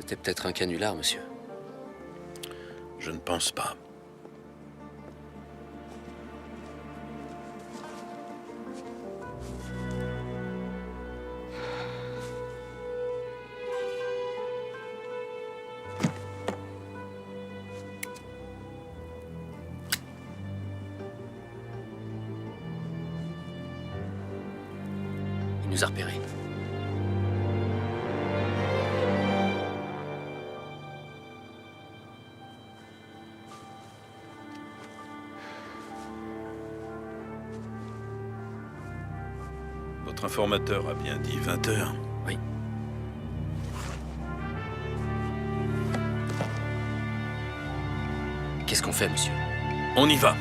C'était peut-être un canular, monsieur. Je ne pense pas. Il nous a repérés. Votre informateur a bien dit 20 heures. Oui. Qu'est-ce qu'on fait, monsieur? On y va.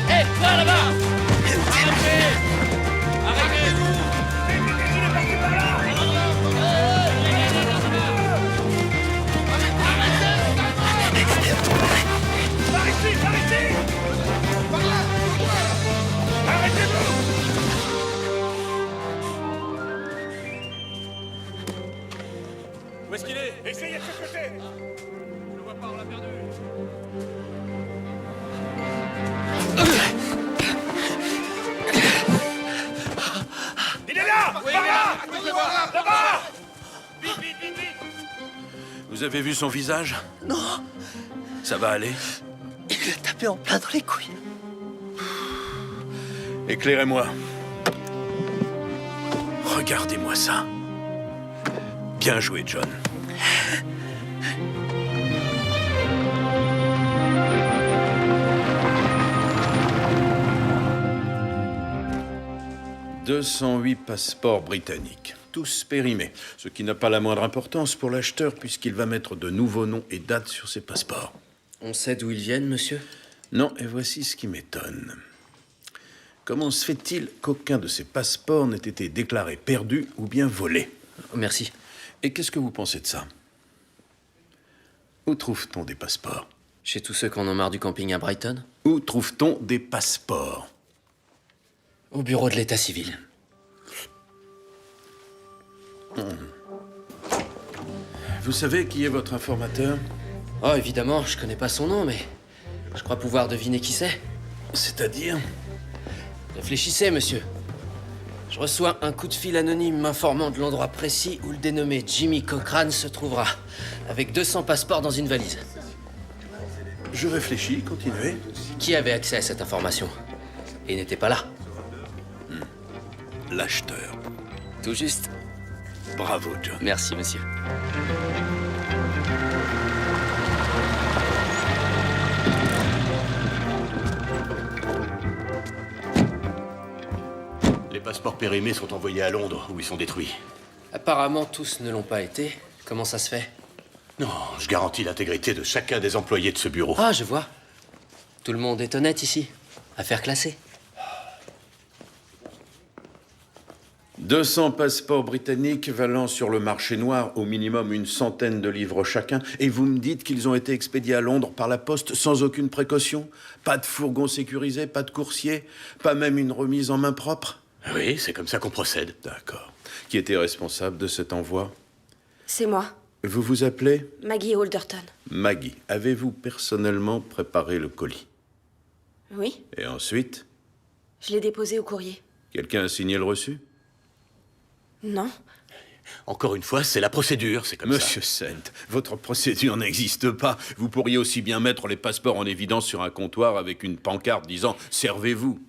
Hé, toi là-bas! Arrêtez! Arrêtez-vous! Par ici! Par ici! Par là! Arrêtez-vous! Où est-ce qu'il est? Essayez de ce côté! Je le vois pas, on l'a perdu. Il est là! Oui, par là! Là-bas! Vite, vite, vite, vite! Vous avez vu son visage? Non, Ça va aller? il lui a tapé en plein dans les couilles. Éclairez-moi. Regardez-moi ça. Bien joué, John. « 208 passeports britanniques, tous périmés, ce qui n'a pas la moindre importance pour l'acheteur puisqu'il va mettre de nouveaux noms et dates sur ses passeports. On sait d'où ils viennent, monsieur? Non, et voici ce qui m'étonne. Comment se fait-il qu'aucun de ces passeports n'ait été déclaré perdu ou bien volé? Oh, merci. Et qu'est-ce que vous pensez de ça? Où trouve-t-on des passeports? Chez tous ceux qui en ont marre du camping à Brighton? Où trouve-t-on des passeports? Au bureau de l'état civil. Vous savez qui est votre informateur? Oh, évidemment, je connais pas son nom, mais je crois pouvoir deviner qui c'est. C'est-à-dire? Réfléchissez, monsieur. Je reçois un coup de fil anonyme m'informant de l'endroit précis où le dénommé Jimmy Cochrane se trouvera, avec 200 passeports dans une valise. Je réfléchis, continuez. Qui avait accès à cette information? Et n'était pas là? L'acheteur. Tout juste. Bravo, John. Merci, monsieur. Les passeports périmés sont envoyés à Londres, où ils sont détruits. Apparemment, tous ne l'ont pas été. Comment ça se fait? Non, je garantis l'intégrité de chacun des employés de ce bureau. Ah, je vois. Tout le monde est honnête ici. Affaire classée. 200 passeports britanniques valant sur le marché noir au minimum une centaine de livres chacun, et vous me dites qu'ils ont été expédiés à Londres par la poste sans aucune précaution? Pas de fourgon sécurisé, pas de coursier, pas même une remise en main propre? Oui, c'est comme ça qu'on procède. D'accord. Qui était responsable de cet envoi? C'est moi, Vous vous appelez? Maggie Alderton. Maggie. Avez-vous personnellement préparé le colis? Oui, Et ensuite, je l'ai déposé au courrier. quelqu'un a signé le reçu? Non, Encore une fois, c'est la procédure, c'est comme Monsieur Sent, votre procédure n'existe pas. Vous pourriez aussi bien mettre les passeports en évidence sur un comptoir avec une pancarte disant « Servez-vous ».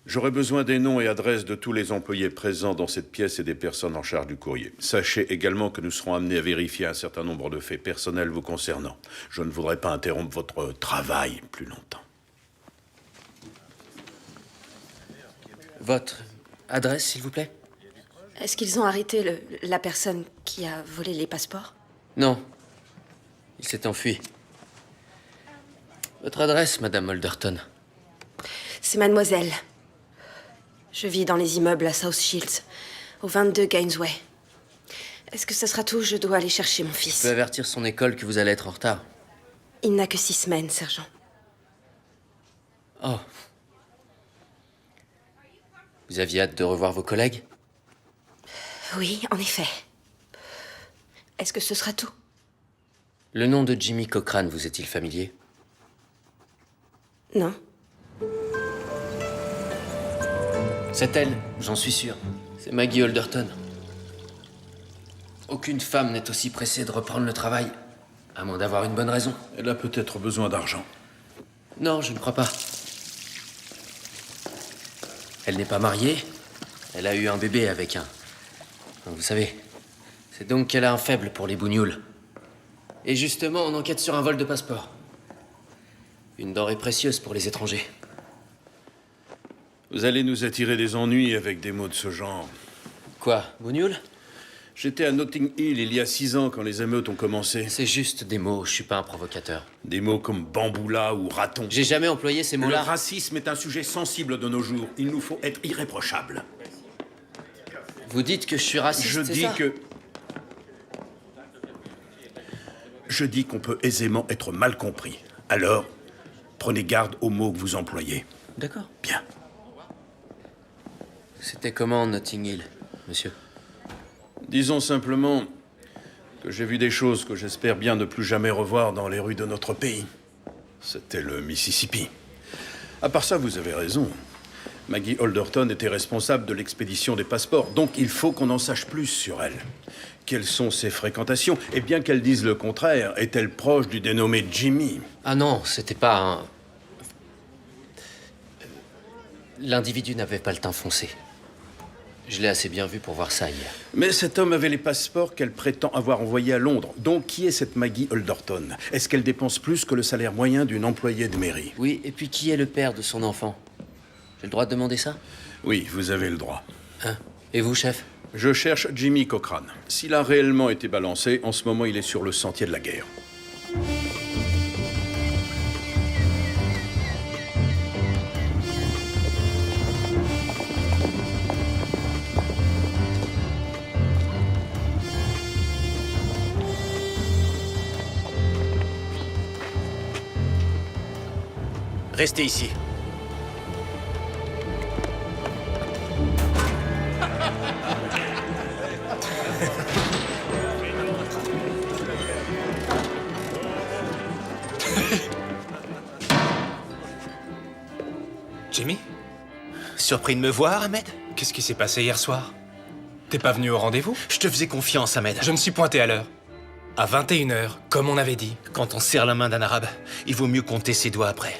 J'aurai besoin des noms et adresses de tous les employés présents dans cette pièce et des personnes en charge du courrier. Sachez également que nous serons amenés à vérifier un certain nombre de faits personnels vous concernant. Je ne voudrais pas interrompre votre travail plus longtemps. Votre adresse, s'il vous plaît? est-ce qu'ils ont arrêté la personne qui a volé les passeports? Non. Il s'est enfui. Votre adresse, Madame Alderton? C'est mademoiselle. Je vis dans les immeubles à South Shields, au 22 Gainesway. Est-ce que ça sera tout? Je dois aller chercher mon Je fils. peux avertir son école que vous allez être en retard. Il n'a que 6 semaines, sergent. Oh. Vous aviez hâte de revoir vos collègues? Oui, en effet. Est-ce que ce sera tout? Le nom de Jimmy Cochrane vous est-il familier? Non. C'est elle, j'en suis sûr. C'est Maggie Alderton. Aucune femme n'est aussi pressée de reprendre le travail, à moins d'avoir une bonne raison. Elle a peut-être besoin d'argent. Non, je ne crois pas. Elle n'est pas mariée. Elle a eu un bébé avec un... Vous savez, c'est donc qu'elle a un faible pour les bougnoules. Et justement, on enquête sur un vol de passeport. Une denrée précieuse pour les étrangers. Vous allez nous attirer des ennuis avec des mots de ce genre. Quoi, bougnoule? J'étais à Notting Hill il y a 6 ans quand les émeutes ont commencé. C'est juste des mots, je suis pas un provocateur. Des mots comme bamboula ou raton. J'ai jamais employé ces Le mots-là. racisme est un sujet sensible de nos jours. Il nous faut être irréprochables. Vous dites que je suis raciste, Je c'est dis ça? que... Je dis qu'on peut aisément être mal compris. Alors, prenez garde aux mots que vous employez. D'accord. Bien. C'était comment, Notting Hill, monsieur? Disons simplement que j'ai vu des choses que j'espère bien ne plus jamais revoir dans les rues de notre pays. C'était le Mississippi. À part ça, vous avez raison. Maggie Alderton était responsable de l'expédition des passeports, donc il faut qu'on en sache plus sur elle. Quelles sont ses fréquentations? Et bien qu'elle dise le contraire, est-elle proche du dénommé Jimmy? Ah non, c'était pas un... L'individu n'avait pas le teint foncé. Je l'ai assez bien vu pour voir ça hier. Mais cet homme avait les passeports qu'elle prétend avoir envoyés à Londres. Donc qui est cette Maggie Alderton? Est-ce qu'elle dépense plus que le salaire moyen d'une employée de mairie? Oui, et puis qui est le père de son enfant? J'ai le droit de demander ça? Oui, vous avez le droit. Hein? Et vous, chef? Je cherche Jimmy Cochrane. S'il a réellement été balancé, en ce moment il est sur le sentier de la guerre. Restez ici. Jimmy? Surpris de me voir, Ahmed? Qu'est-ce qui s'est passé hier soir? T'es pas venu au rendez-vous? Je te faisais confiance, Ahmed. Je me suis pointé à l'heure. À 21h, comme on avait dit. Quand on serre la main d'un arabe, il vaut mieux compter ses doigts après.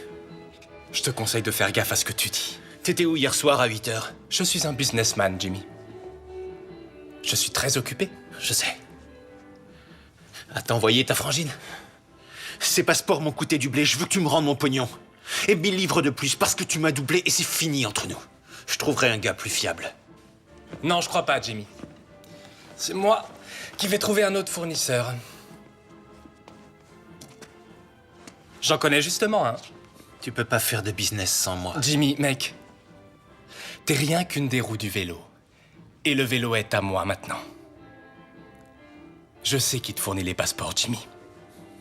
Je te conseille de faire gaffe à ce que tu dis. T'étais où hier soir à 8h? Je suis un businessman, Jimmy. Je suis très occupé. Je sais. À t'envoyer ta frangine? Ces passeports m'ont coûté du blé, je veux que tu me rendes mon pognon. Et 1000 livres de plus parce que tu m'as doublé et c'est fini entre nous. Je trouverai un gars plus fiable. Non, je crois pas, Jimmy. C'est moi qui vais trouver un autre fournisseur. J'en connais justement un. Tu peux pas faire de business sans moi. Jimmy, mec, t'es rien qu'une des roues du vélo. Et le vélo est à moi maintenant. Je sais qui te fournit les passeports, Jimmy.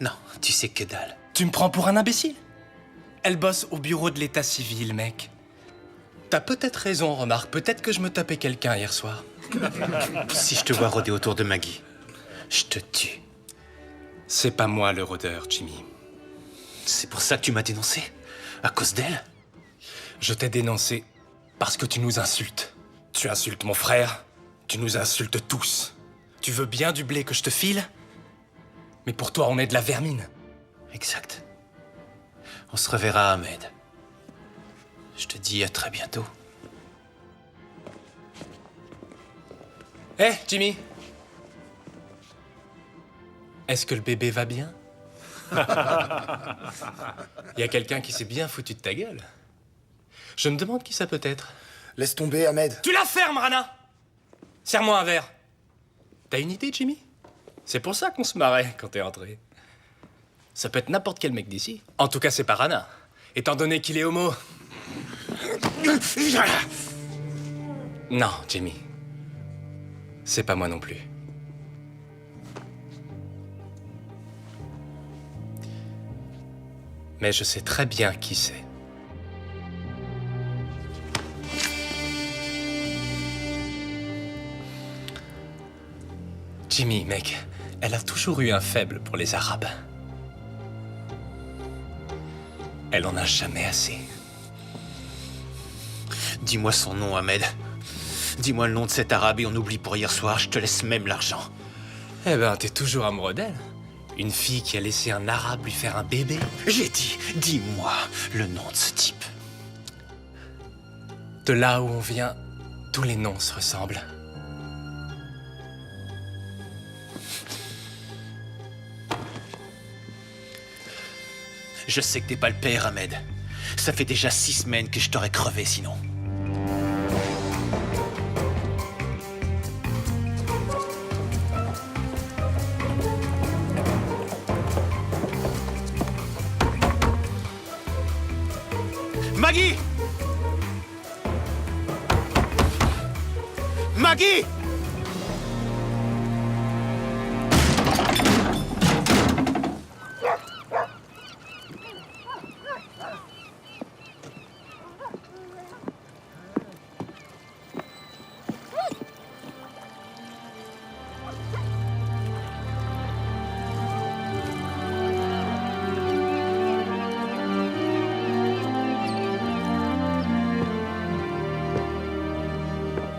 Non, tu sais que dalle. Tu me prends pour un imbécile? Elle bosse au bureau de l'état civil, mec. T'as peut-être raison, remarque. Peut-être que je me tapais quelqu'un hier soir. Si je te vois rôder autour de Maggie, je te tue. C'est pas moi le rôdeur, Jimmy. C'est pour ça que tu m'as dénoncé? À cause d'elle? Je t'ai dénoncé parce que tu nous insultes. Tu insultes mon frère, tu nous insultes tous. Tu veux bien du blé que je te file? Mais pour toi, on est de la vermine. Exact. On se reverra, Ahmed. Je te dis à très bientôt. Hé, Jimmy! Est-ce que le bébé va bien? Il y a quelqu'un qui s'est bien foutu de ta gueule. Je me demande qui ça peut être. Laisse tomber, Ahmed. Tu la fermes, Rana! Serre-moi un verre. T'as une idée, Jimmy? C'est pour ça qu'on se marrait quand t'es entré. Ça peut être n'importe quel mec d'ici. En tout cas, c'est pas Rana. Étant donné qu'il est homo. Non, Jimmy. C'est pas moi non plus. Mais je sais très bien qui c'est. Jimmy, mec, Elle a toujours eu un faible pour les Arabes. Elle en a jamais assez. Dis-moi son nom, Ahmed. Dis-moi le nom de cet arabe et on oublie pour hier soir, je te laisse même l'argent. Eh ben, t'es toujours amoureux d'elle. Une fille qui a laissé un arabe lui faire un bébé. J'ai dit, dis-moi le nom de ce type. De là où on vient, tous les noms se ressemblent. Je sais que t'es pas le père, Ahmed. Ça fait déjà 6 semaines que je t'aurais crevé sinon. Maggie! Maggie!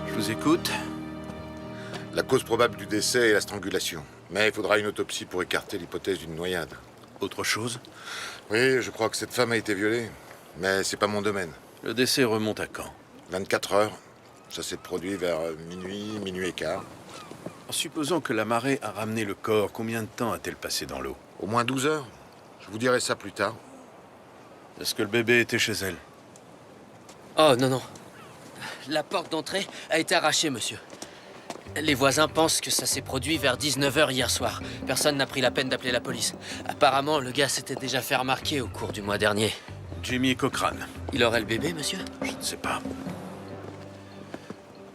Je vous écoute. La cause probable du décès est la strangulation. Mais il faudra une autopsie pour écarter l'hypothèse d'une noyade. Autre chose? Oui, je crois que cette femme a été violée. Mais c'est pas mon domaine. Le décès remonte à quand? 24 heures. Ça s'est produit vers minuit, minuit et quart. En supposant que la marée a ramené le corps, combien de temps a-t-elle passé dans l'eau? Au moins 12 heures. Je vous dirai ça plus tard. Est-ce que le bébé était chez elle? Oh, non, non. La porte d'entrée a été arrachée, monsieur. Les voisins pensent que ça s'est produit vers 19 h hier soir. Personne n'a pris la peine d'appeler la police. Apparemment, le gars s'était déjà fait remarquer au cours du mois dernier. Jimmy Cochrane. Il aurait le bébé, monsieur? Je ne sais pas.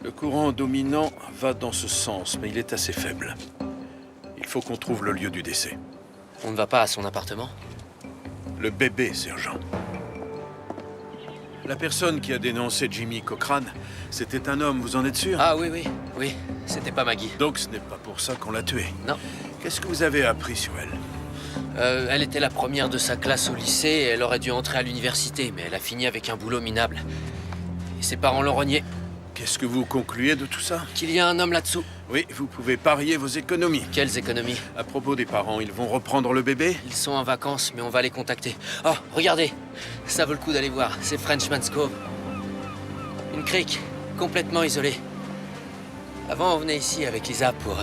Le courant dominant va dans ce sens, mais il est assez faible. Il faut qu'on trouve le lieu du décès. On ne va pas à son appartement? Le bébé, sergent. La personne qui a dénoncé Jimmy Cochrane, c'était un homme, vous en êtes sûr? Ah oui, oui, oui. C'était pas Maggie. Donc ce n'est pas pour ça qu'on l'a tuée. Non. Qu'est-ce que vous avez appris sur elle? Elle était la première de sa classe au lycée et elle aurait dû entrer à l'université, mais elle a fini avec un boulot minable. Et ses parents l'ont renié. Qu'est-ce que vous concluez de tout ça? Qu'il y a un homme là-dessous. Oui, vous pouvez parier vos économies. Quelles économies? À propos des parents, ils vont reprendre le bébé? Ils sont en vacances, mais on va les contacter. Oh, regardez! Ça vaut le coup d'aller voir. C'est Frenchman's Cove. Une crique, complètement isolée. Avant, on venait ici avec Lisa pour...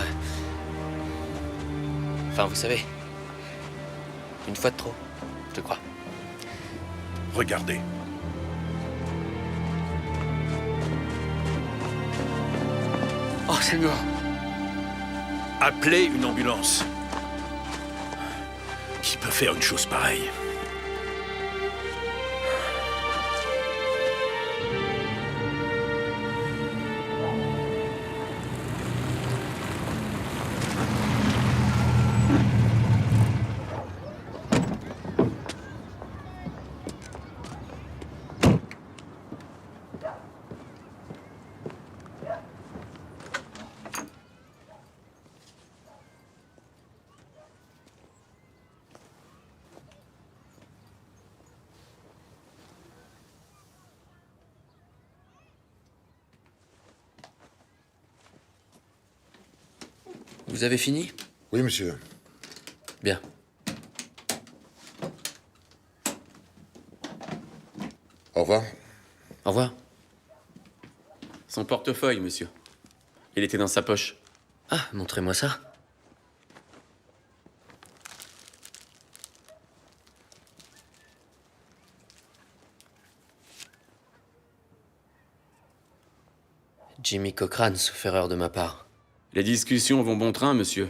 Enfin, vous savez. Une fois de trop, je crois. Regardez. Oh, Seigneur! Appelez une ambulance. Qui peut faire une chose pareille? Vous avez fini? Oui, monsieur. Bien. Au revoir. Au revoir. Son portefeuille, monsieur. Il était dans sa poche. Ah, montrez-moi ça. Jimmy Cochrane, sauf erreur de ma part. Les discussions vont bon train, monsieur.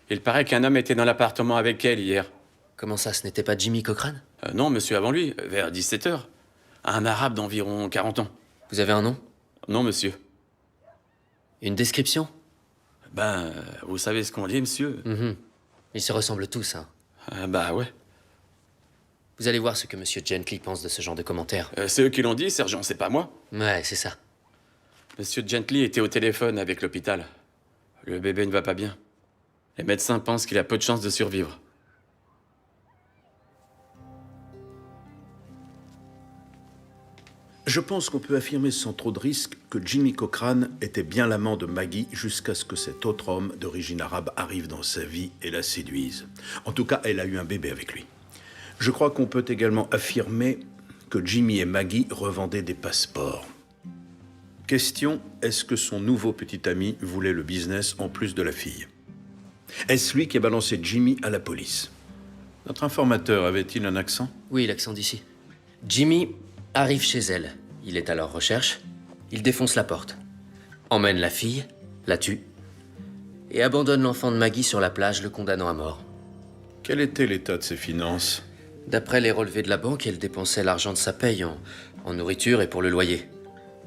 Il paraît qu'un homme était dans l'appartement avec elle hier. Comment ça, ce n'était pas Jimmy Cochrane? Non, monsieur, avant lui, vers 17 h. Un arabe d'environ 40 ans. Vous avez un nom? Non, monsieur. Une description? Vous savez ce qu'on dit, monsieur? Ils se ressemblent tous, hein. Ouais. Vous allez voir ce que Monsieur Gently pense de ce genre de commentaires. C'est eux qui l'ont dit, sergent, c'est pas moi. Ouais, c'est ça. Monsieur Gently était au téléphone avec l'hôpital. Le bébé ne va pas bien. Les médecins pensent qu'il a peu de chances de survivre. Je pense qu'on peut affirmer sans trop de risque que Jimmy Cochrane était bien l'amant de Maggie jusqu'à ce que cet autre homme d'origine arabe arrive dans sa vie et la séduise. En tout cas, elle a eu un bébé avec lui. Je crois qu'on peut également affirmer que Jimmy et Maggie revendaient des passeports. Question, est-ce que son nouveau petit ami voulait le business en plus de la fille? Est-ce lui qui a balancé Jimmy à la police? Notre informateur avait-il un accent? Oui, l'accent d'ici. Jimmy arrive chez elle. Il est à leur recherche. Il défonce la porte. Emmène la fille, la tue. Et abandonne l'enfant de Maggie sur la plage, le condamnant à mort. Quel était l'état de ses finances? D'après les relevés de la banque, elle dépensait l'argent de sa paye en nourriture et pour le loyer.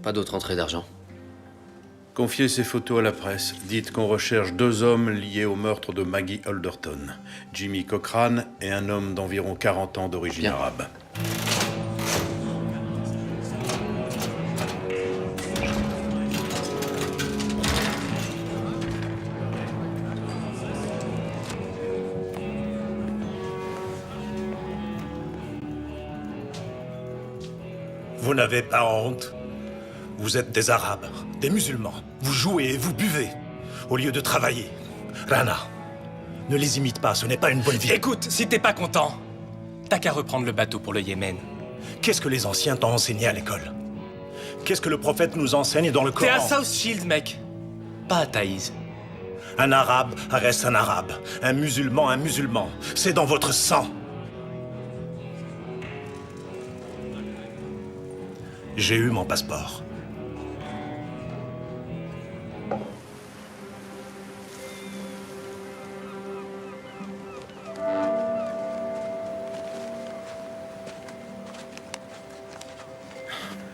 Pas d'autre entrée d'argent. Confiez ces photos à la presse. Dites qu'on recherche 2 hommes liés au meurtre de Maggie Alderton. Jimmy Cochrane et un homme d'environ 40 ans d'origine Bien. arabe. Vous n'avez pas honte? Vous êtes des Arabes, des musulmans. Vous jouez et vous buvez, au lieu de travailler. Rana, ne les imite pas, ce n'est pas une bonne vie. Écoute, si t'es pas content, t'as qu'à reprendre le bateau pour le Yémen. Qu'est-ce que les anciens t'ont enseigné à l'école? Qu'est-ce que le prophète nous enseigne dans le T'es Coran? à South Shield, mec. Pas à Taïs. Un Arabe reste un Arabe, un musulman. C'est dans votre sang. J'ai eu mon passeport.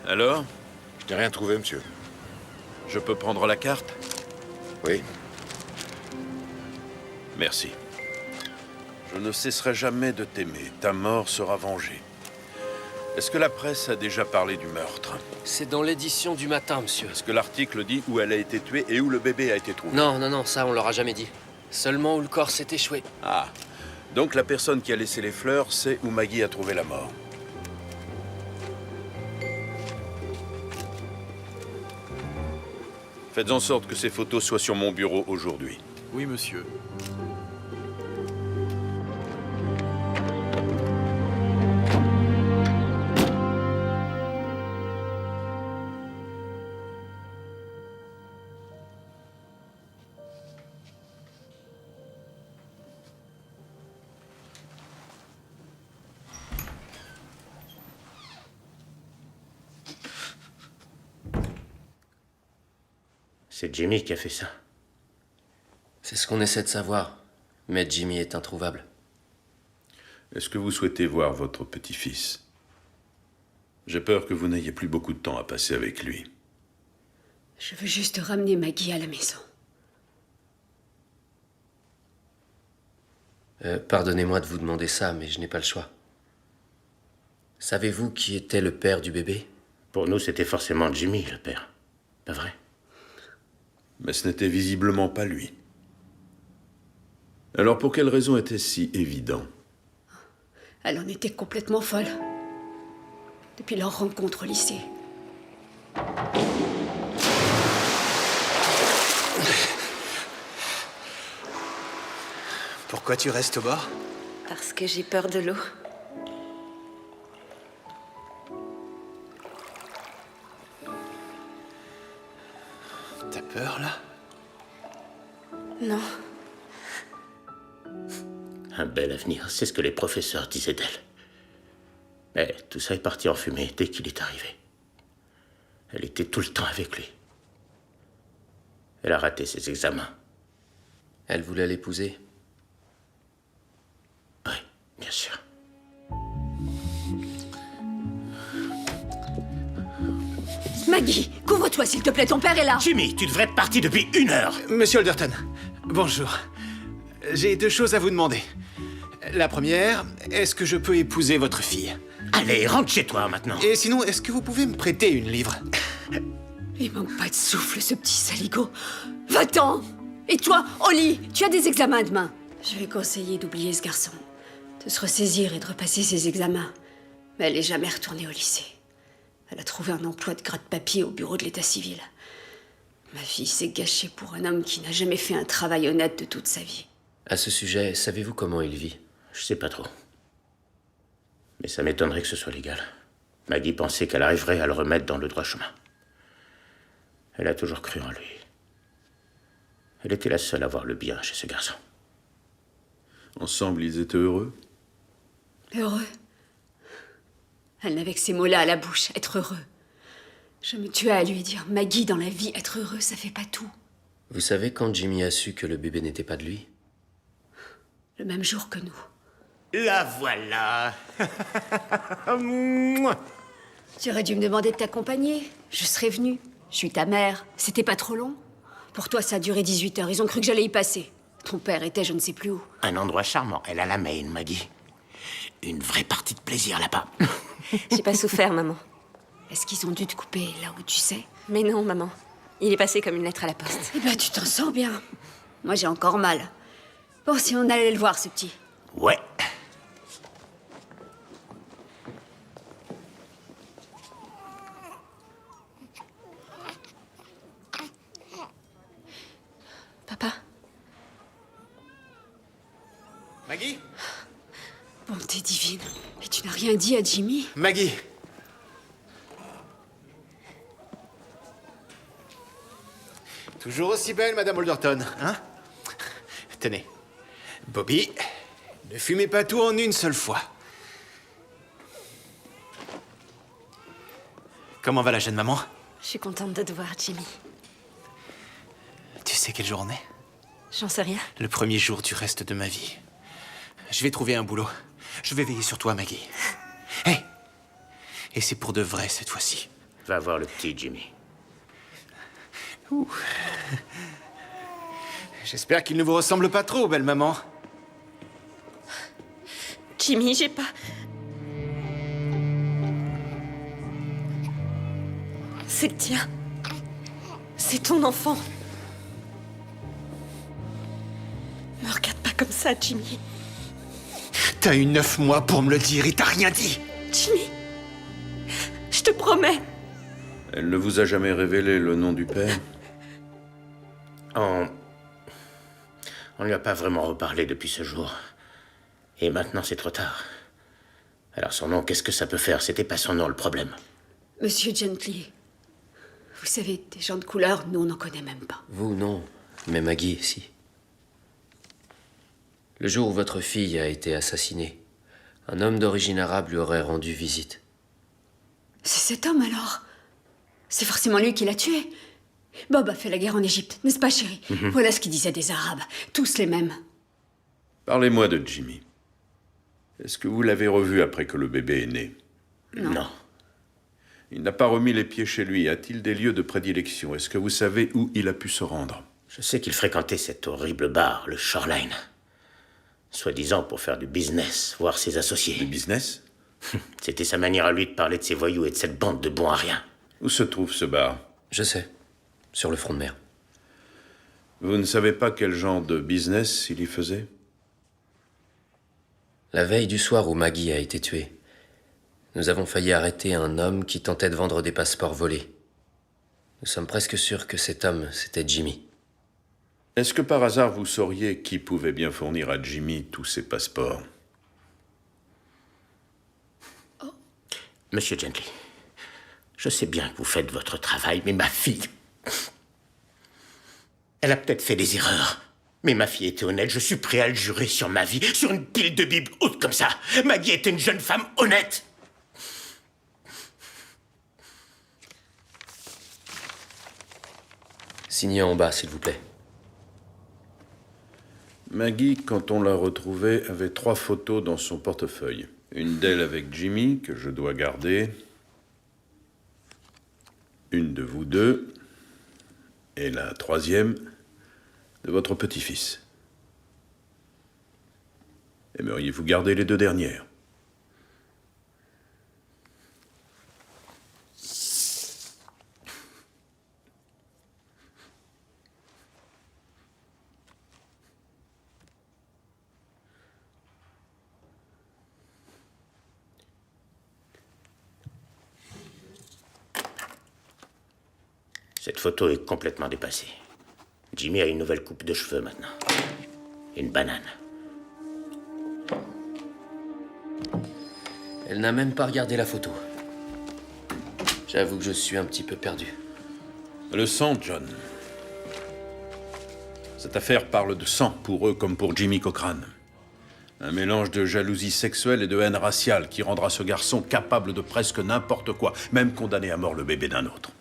Alors? Je n'ai rien trouvé, monsieur. Je peux prendre la carte? Oui. Merci. Je ne cesserai jamais de t'aimer. Ta mort sera vengée. Est-ce que la presse a déjà parlé du meurtre? C'est dans l'édition du matin, monsieur. Est-ce que l'article dit où elle a été tuée et où le bébé a été trouvé? Non, ça on leur a jamais dit. Seulement où le corps s'est échoué. Ah. Donc la personne qui a laissé les fleurs sait où Maggie a trouvé la mort. Faites en sorte que ces photos soient sur mon bureau aujourd'hui. Oui, monsieur. C'est Jimmy qui a fait ça. C'est ce qu'on essaie de savoir. Mais Jimmy est introuvable. Est-ce que vous souhaitez voir votre petit-fils? J'ai peur que vous n'ayez plus beaucoup de temps à passer avec lui. Je veux juste ramener Maggie à la maison. Pardonnez-moi de vous demander ça, mais je n'ai pas le choix. Savez-vous qui était le père du bébé? Pour nous, c'était forcément Jimmy, le père. Pas vrai? Mais ce n'était visiblement pas lui. Alors pour quelle raison était-ce si évident? Elle en était complètement folle. Depuis leur rencontre au lycée. Pourquoi tu restes au bord? Parce que j'ai peur de l'eau. T'as peur, là? Non. Un bel avenir, c'est ce que les professeurs disaient d'elle. Mais tout ça est parti en fumée dès qu'il est arrivé. Elle était tout le temps avec lui. Elle a raté ses examens. Elle voulait l'épouser. Oui, bien sûr. Maggie, couvre-toi s'il te plaît, ton père est là. Jimmy, tu devrais être parti depuis 1 heure. Monsieur Alderton, bonjour. J'ai 2 choses à vous demander. La première, est-ce que je peux épouser votre fille? Allez, rentre chez toi maintenant. Et sinon, est-ce que vous pouvez me prêter une livre? Il manque pas de souffle, ce petit saligo. Va-t'en! Et toi, Holly, tu as des examens demain. Je vais conseiller d'oublier ce garçon, de se ressaisir et de repasser ses examens. Mais elle n'est jamais retournée au lycée. Elle a trouvé un emploi de gratte-papier au bureau de l'état civil. Ma fille s'est gâchée pour un homme qui n'a jamais fait un travail honnête de toute sa vie. À ce sujet, savez-vous comment il vit? Je sais pas trop. Mais ça m'étonnerait que ce soit légal. Maggie pensait qu'elle arriverait à le remettre dans le droit chemin. Elle a toujours cru en lui. Elle était la seule à voir le bien chez ce garçon. Ensemble, ils étaient heureux? Heureux. Elle n'avait que ces mots-là à la bouche, être heureux. Je me tuais à lui dire, Maggie, dans la vie, être heureux, ça fait pas tout. Vous savez quand Jimmy a su que le bébé n'était pas de lui? Le même jour que nous. La voilà. Tu aurais dû me demander de t'accompagner. Je serais venue. Je suis ta mère. C'était pas trop long. Pour toi, ça a duré 18 heures. Ils ont cru que j'allais y passer. Ton père était je ne sais plus où. Un endroit charmant. Elle a la main, Maggie. Une vraie partie de plaisir là-bas. J'ai pas souffert, maman. Est-ce qu'ils ont dû te couper là où tu sais? Mais non, maman. Il est passé comme une lettre à la poste. Eh ben, tu t'en sors bien. Moi, j'ai encore mal. Bon, si on allait le voir, ce petit. Ouais. Papa? Maggie? Bonté divine. Et tu n'as rien dit à Jimmy? Maggie? Toujours aussi belle, Madame Alderton, hein? Tenez. Bobby, ne fumez pas tout en une seule fois. Comment va la jeune maman? Je suis contente de te voir, Jimmy. Tu sais quelle journée? J'en sais rien. Le premier jour du reste de ma vie. Je vais trouver un boulot. Je vais veiller sur toi, Maggie. Hé! Et c'est pour de vrai cette fois-ci. Va voir le petit Jimmy. Ouh. J'espère qu'il ne vous ressemble pas trop, belle maman. Jimmy, j'ai pas... C'est le tien. C'est ton enfant. Me regarde pas comme ça, Jimmy. T'as eu 9 mois pour me le dire et t'as rien dit. Jimmy, je te promets. Elle ne vous a jamais révélé le nom du père? On ne lui a pas vraiment reparlé depuis ce jour. Et maintenant, c'est trop tard. Alors son nom, qu'est-ce que ça peut faire? C'était pas son nom le problème. Monsieur Gently. Vous savez, des gens de couleur, nous, on n'en connaît même pas. Vous, non. Mais Maggie, si. Le jour où votre fille a été assassinée, un homme d'origine arabe lui aurait rendu visite. C'est cet homme, alors? C'est forcément lui qui l'a tué. Bob a fait la guerre en Égypte, n'est-ce pas, chérie? Voilà ce qu'ils disaient des Arabes. Tous les mêmes. Parlez-moi de Jimmy. Est-ce que vous l'avez revu après que le bébé est né? Non. Il n'a pas remis les pieds chez lui. A-t-il des lieux de prédilection? Est-ce que vous savez où il a pu se rendre? Je sais qu'il fréquentait cet horrible bar, le Shoreline. Soi-disant pour faire du business, voir ses associés. Du business? C'était sa manière à lui de parler de ses voyous et de cette bande de bons à rien. Où se trouve ce bar? Je sais. Sur le front de mer. Vous ne savez pas quel genre de business il y faisait? La veille du soir où Maggie a été tuée, nous avons failli arrêter un homme qui tentait de vendre des passeports volés. Nous sommes presque sûrs que cet homme, c'était Jimmy. Est-ce que par hasard vous sauriez qui pouvait bien fournir à Jimmy tous ces passeports? Monsieur Gently, je sais bien que vous faites votre travail, mais ma fille... Elle a peut-être fait des erreurs. Mais ma fille était honnête, je suis prêt à le jurer sur ma vie, sur une pile de Bible haute comme ça. Maggie était une jeune femme honnête. Signez en bas, s'il vous plaît. Maggie, quand on l'a retrouvée, avait 3 photos dans son portefeuille. Une d'elle avec Jimmy, que je dois garder. Une de vous deux. Et la 3e, de votre petit-fils. Aimeriez-vous garder les 2 dernières? Cette photo est complètement dépassée. Jimmy a une nouvelle coupe de cheveux maintenant. Une banane. Elle n'a même pas regardé la photo. J'avoue que je suis un petit peu perdu. Le sang, John. Cette affaire parle de sang pour eux comme pour Jimmy Cochrane. Un mélange de jalousie sexuelle et de haine raciale qui rendra ce garçon capable de presque n'importe quoi, même condamner à mort le bébé d'un autre.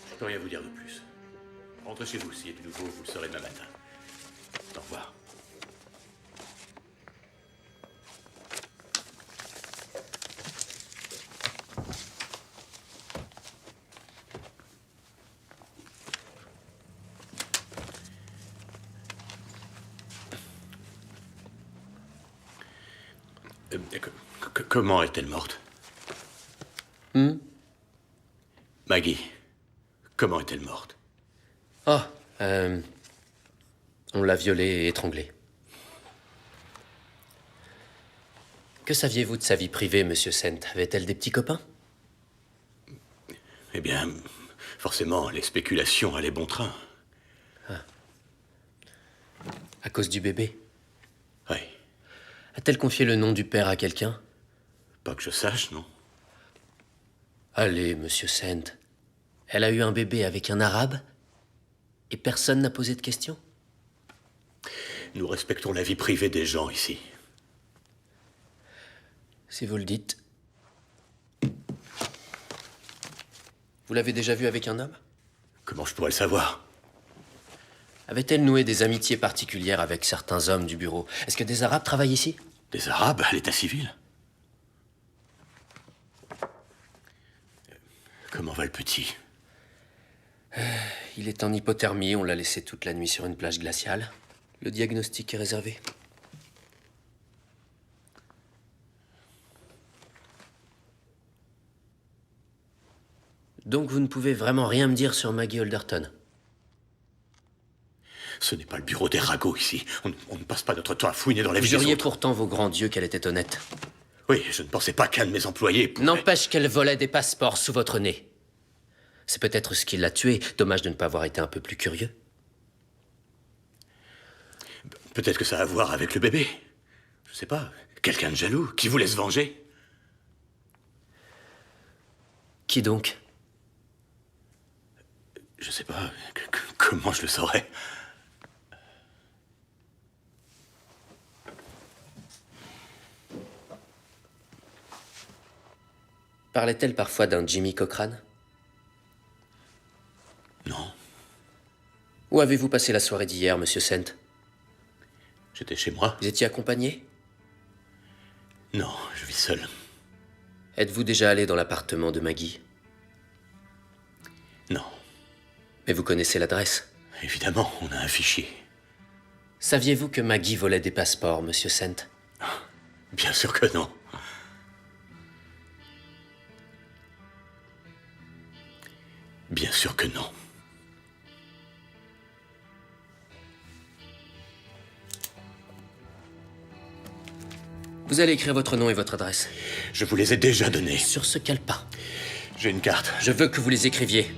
Je peux rien vous dire de plus. Rentrez chez vous, s'il y a du nouveau, vous le saurez demain matin. Au revoir. Comment est-elle morte? Maggie, comment est-elle morte? Oh, on l'a violée et étranglée. Que saviez-vous de sa vie privée, Monsieur Sent? Avait-elle des petits copains? Eh bien, forcément, les spéculations allaient bon train. À cause du bébé? Oui. A-t-elle confié le nom du père à quelqu'un? Pas que je sache, non. Allez, Monsieur Sent. Elle a eu un bébé avec un arabe? Et personne n'a posé de questions? Nous respectons la vie privée des gens ici. Si vous le dites. Vous l'avez déjà vue avec un homme? Comment je pourrais le savoir? Avait-elle noué des amitiés particulières avec certains hommes du bureau? Est-ce que des Arabes travaillent ici? Des Arabes à l'état civil? Comment va le petit? Il est en hypothermie, on l'a laissé toute la nuit sur une plage glaciale. Le diagnostic est réservé. Donc vous ne pouvez vraiment rien me dire sur Maggie Alderton? Ce n'est pas le bureau des ragots ici. On ne passe pas notre temps à fouiner dans la vie Vous des juriez autres. pourtant vos grands dieux qu'elle était honnête. Oui, je ne pensais pas qu'un de mes employés pouvait... N'empêche qu'elle volait des passeports sous votre nez. C'est peut-être ce qui l'a tuée. Dommage de ne pas avoir été un peu plus curieux. Peut-être que ça a à voir avec le bébé. Je sais pas. Quelqu'un de jaloux qui voulait se venger. Qui donc? Je sais pas. Comment je le saurais? Parlait-elle parfois d'un Jimmy Cochrane? Non. Où avez-vous passé la soirée d'hier, Monsieur Sent? J'étais chez moi. Vous étiez accompagné? Non, je vis seul. Êtes-vous déjà allé dans l'appartement de Maggie? Non. Mais vous connaissez l'adresse? Évidemment, on a un fichier. Saviez-vous que Maggie volait des passeports, Monsieur Sent? Bien sûr que non. Bien sûr que non. Vous allez écrire votre nom et votre adresse. Je vous les ai déjà donnés. Sur ce calepin. J'ai une carte. Je veux que vous les écriviez.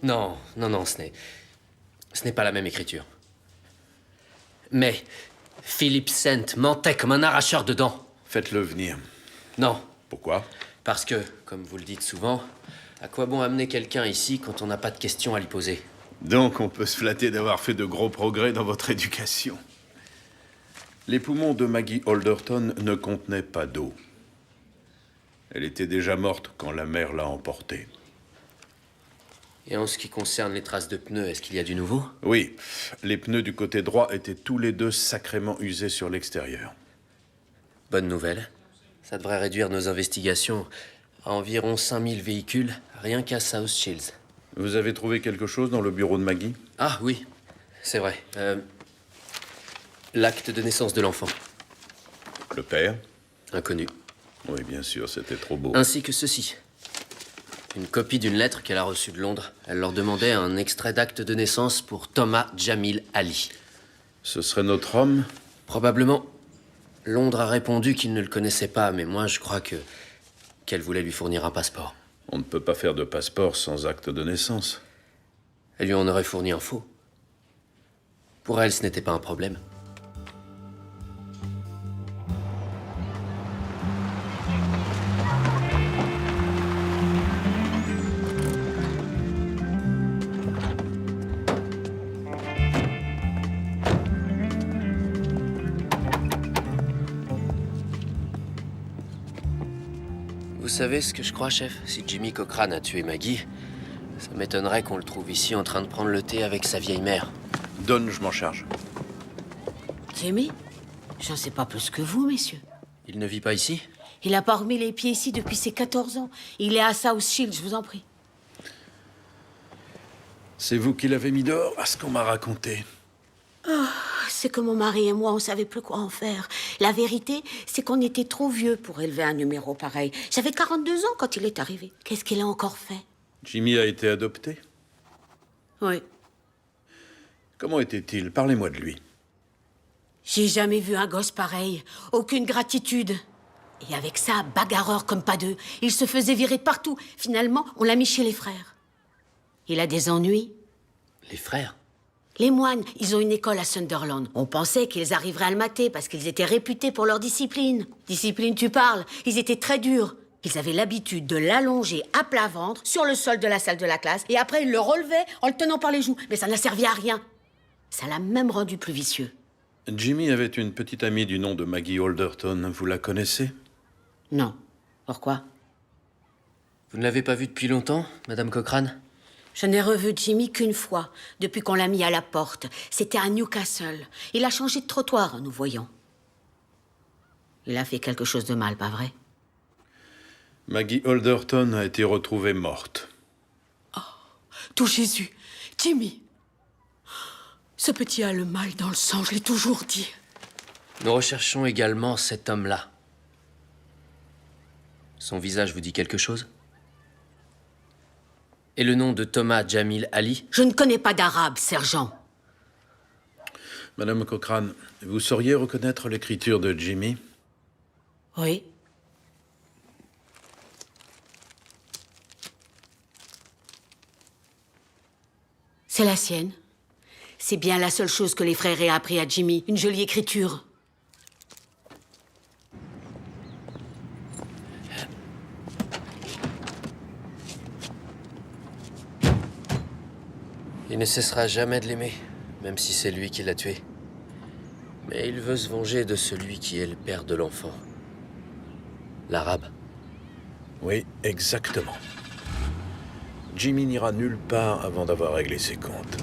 Non, non, non, ce n'est pas la même écriture. Mais Philip Sent mentait comme un arracheur de dents. Faites-le venir. Non. Pourquoi? Parce que, comme vous le dites souvent, à quoi bon amener quelqu'un ici quand on n'a pas de questions à lui poser? Donc on peut se flatter d'avoir fait de gros progrès dans votre éducation. Les poumons de Maggie Alderton ne contenaient pas d'eau. Elle était déjà morte quand la mer l'a emportée. Et en ce qui concerne les traces de pneus, est-ce qu'il y a du nouveau? Oui, les pneus du côté droit étaient tous les deux sacrément usés sur l'extérieur. Bonne nouvelle. Ça devrait réduire nos investigations à environ 5000 véhicules, rien qu'à South Shields. Vous avez trouvé quelque chose dans le bureau de Maggie? Ah oui, c'est vrai. L'acte de naissance de l'enfant. Le père? Inconnu. Oui, bien sûr, c'était trop beau. Ainsi que ceci. Une copie d'une lettre qu'elle a reçue de Londres. Elle leur demandait un extrait d'acte de naissance pour Thomas Jamil Ali. Ce serait notre homme? Probablement. Londres a répondu qu'il ne le connaissait pas, mais moi je crois qu'elle voulait lui fournir un passeport. On ne peut pas faire de passeport sans acte de naissance. Elle lui en aurait fourni un faux. Pour elle, ce n'était pas un problème. Vous savez ce que je crois, chef? Si Jimmy Cochrane a tué Maggie, ça m'étonnerait qu'on le trouve ici en train de prendre le thé avec sa vieille mère. Donne, je m'en charge. Jimmy? J'en sais pas plus que vous, messieurs. Il ne vit pas ici? Il a pas remis les pieds ici depuis ses 14 ans. Il est à South Shield, je vous en prie. C'est vous qui l'avez mis dehors, à ce qu'on m'a raconté. C'est que mon mari et moi, on savait plus quoi en faire. La vérité, c'est qu'on était trop vieux pour élever un numéro pareil. J'avais 42 ans quand il est arrivé. Qu'est-ce qu'il a encore fait? Jimmy a été adopté? Oui. Comment était-il? Parlez-moi de lui. J'ai jamais vu un gosse pareil. Aucune gratitude. Et avec ça, bagarreur comme pas deux. Il se faisait virer de partout. Finalement, on l'a mis chez les frères. Il a des ennuis. Les frères? Les moines, ils ont une école à Sunderland. On pensait qu'ils arriveraient à le mater parce qu'ils étaient réputés pour leur discipline. Discipline, tu parles. Ils étaient très durs. Ils avaient l'habitude de l'allonger à plat ventre sur le sol de la salle de la classe et après ils le relevaient en le tenant par les joues. Mais ça n'a servi à rien. Ça l'a même rendu plus vicieux. Jimmy avait une petite amie du nom de Maggie Alderton. Vous la connaissez? Non. Pourquoi? Vous ne l'avez pas vu depuis longtemps, Madame Cochrane? Je n'ai revu Jimmy qu'une fois, depuis qu'on l'a mis à la porte. C'était à Newcastle. Il a changé de trottoir en nous voyant. Il a fait quelque chose de mal, pas vrai? Maggie Alderton a été retrouvée morte. Tout Jésus, Jimmy. Ce petit a le mal dans le sang, je l'ai toujours dit. Nous recherchons également cet homme-là. Son visage vous dit quelque chose? Et le nom de Thomas Jamil Ali? Je ne connais pas d'arabe, sergent. Madame Cochrane, vous sauriez reconnaître l'écriture de Jimmy? Oui. C'est la sienne. C'est bien la seule chose que les frères aient appris à Jimmy. Une jolie écriture. Il ne cessera jamais de l'aimer, même si c'est lui qui l'a tué. Mais il veut se venger de celui qui est le père de l'enfant. L'arabe. Oui, exactement. Jimmy n'ira nulle part avant d'avoir réglé ses comptes.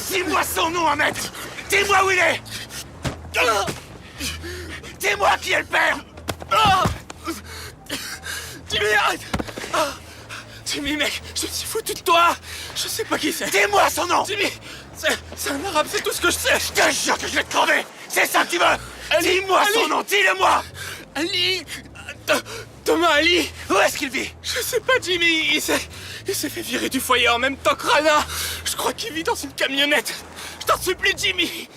Dis-moi son nom, Ahmed! Dis-moi où il est! Dis-moi qui est le père! Jimmy, arrête! Jimmy, mec, je me suis foutu de toi! Je sais pas qui c'est! Dis-moi son nom! Jimmy, c'est un arabe, c'est tout ce que je sais! Je te jure que je vais te crever! C'est ça que tu veux! Dis-moi son nom, dis-le-moi! Ali! Thomas Ali! Où est-ce qu'il vit? Je sais pas, Jimmy, il s'est fait virer du foyer en même temps que Rana! Je crois qu'il vit dans une camionnette! Je t'en supplie, Jimmy!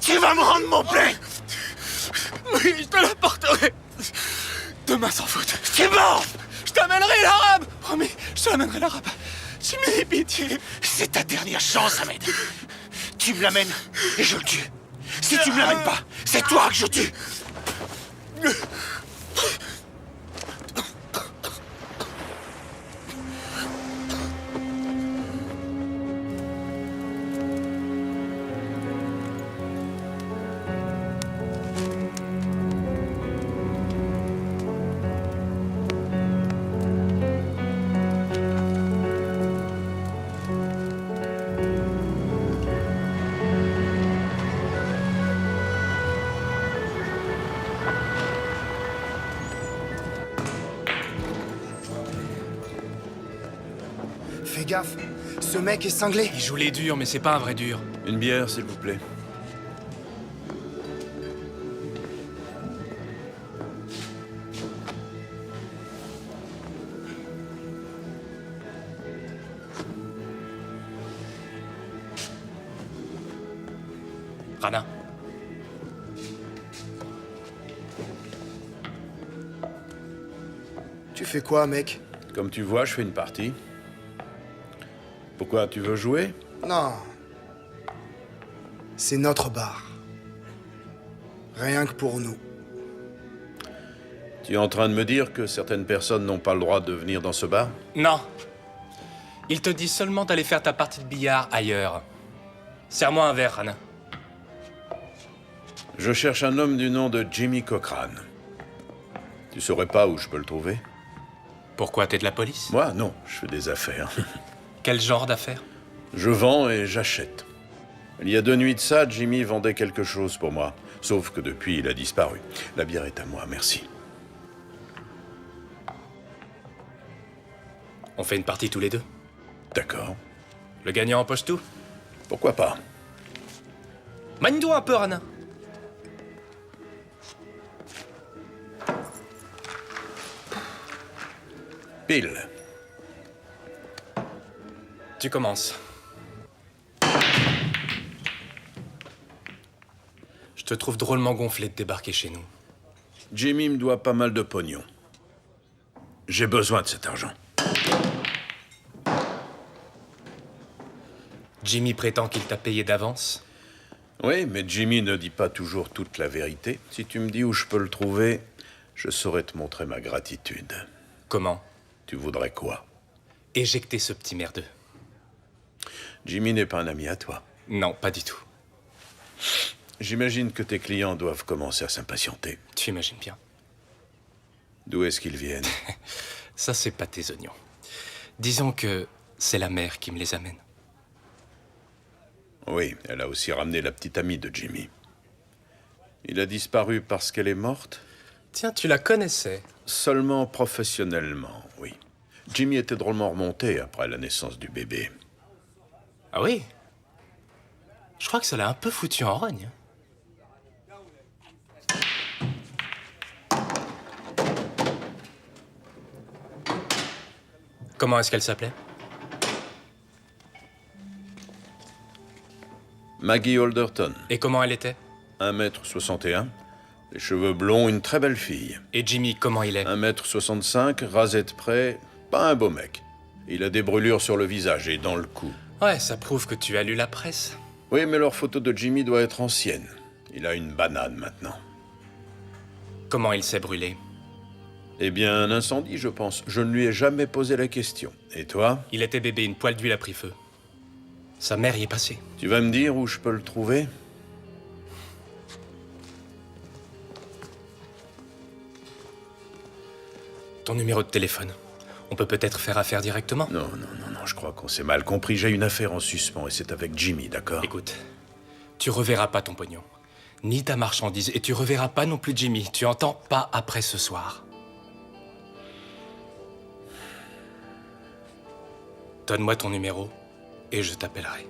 Tu vas me rendre mon blé! Oui, je te l'apporterai! Demain sans faute! Tu mens! Je t'amènerai l'arabe! Promis, je t'amènerai l'arabe! Jimmy, pitié! C'est ta dernière chance, Ahmed! Tu me l'amènes et je le tue! Si tu me l'amènes pas, c'est toi que je tue! Fais gaffe, ce mec est cinglé. Il joue les durs, mais c'est pas un vrai dur. Une bière, s'il vous plaît. Rana. Tu fais quoi, mec? Comme tu vois, je fais une partie. Pourquoi, tu veux jouer? Non. C'est notre bar. Rien que pour nous. Tu es en train de me dire que certaines personnes n'ont pas le droit de venir dans ce bar? Non. Il te dit seulement d'aller faire ta partie de billard ailleurs. Serre-moi un verre, Rana. Je cherche un homme du nom de Jimmy Cochrane. Tu saurais pas où je peux le trouver? Pourquoi, t'es de la police? Moi, non, je fais des affaires. Quel genre d'affaires? Je vends et j'achète. Il y a 2 nuits de ça, Jimmy vendait quelque chose pour moi. Sauf que depuis, il a disparu. La bière est à moi, merci. On fait une partie tous les deux. D'accord. Le gagnant empoche tout? Pourquoi pas? Manie-toi un peu, Rana. Pile. Tu commences. Je te trouve drôlement gonflé de débarquer chez nous. Jimmy me doit pas mal de pognon. J'ai besoin de cet argent. Jimmy prétend qu'il t'a payé d'avance? Oui, mais Jimmy ne dit pas toujours toute la vérité. Si tu me dis où je peux le trouver, je saurai te montrer ma gratitude. Comment? Tu voudrais quoi? Éjecter ce petit merdeux. Jimmy n'est pas un ami à toi. Non, pas du tout. J'imagine que tes clients doivent commencer à s'impatienter. Tu imagines bien. D'où est-ce qu'ils viennent? Ça, c'est pas tes oignons. Disons que c'est la mère qui me les amène. Oui, elle a aussi ramené la petite amie de Jimmy. Il a disparu parce qu'elle est morte? Tiens, tu la connaissais? Seulement professionnellement, oui. Jimmy était drôlement remonté après la naissance du bébé. Ah oui? Je crois que ça l'a un peu foutu en rogne. Comment est-ce qu'elle s'appelait? Maggie Alderton. Et comment elle était? 1m61, les cheveux blonds, une très belle fille. Et Jimmy, comment il est? 1m65, rasé de près, pas un beau mec. Il a des brûlures sur le visage et dans le cou. Ouais, ça prouve que tu as lu la presse. Oui, mais leur photo de Jimmy doit être ancienne. Il a une banane maintenant. Comment il s'est brûlé? Eh bien, un incendie, je pense. Je ne lui ai jamais posé la question. Et toi? Il était bébé, une poêle d'huile a pris feu. Sa mère y est passée. Tu vas me dire où je peux le trouver? Ton numéro de téléphone. On peut peut-être faire affaire directement? Non, je crois qu'on s'est mal compris. J'ai une affaire en suspens et c'est avec Jimmy, d'accord? Écoute, tu reverras pas ton pognon, ni ta marchandise, et tu reverras pas non plus Jimmy. Tu entends? Pas après ce soir. Donne-moi ton numéro et je t'appellerai.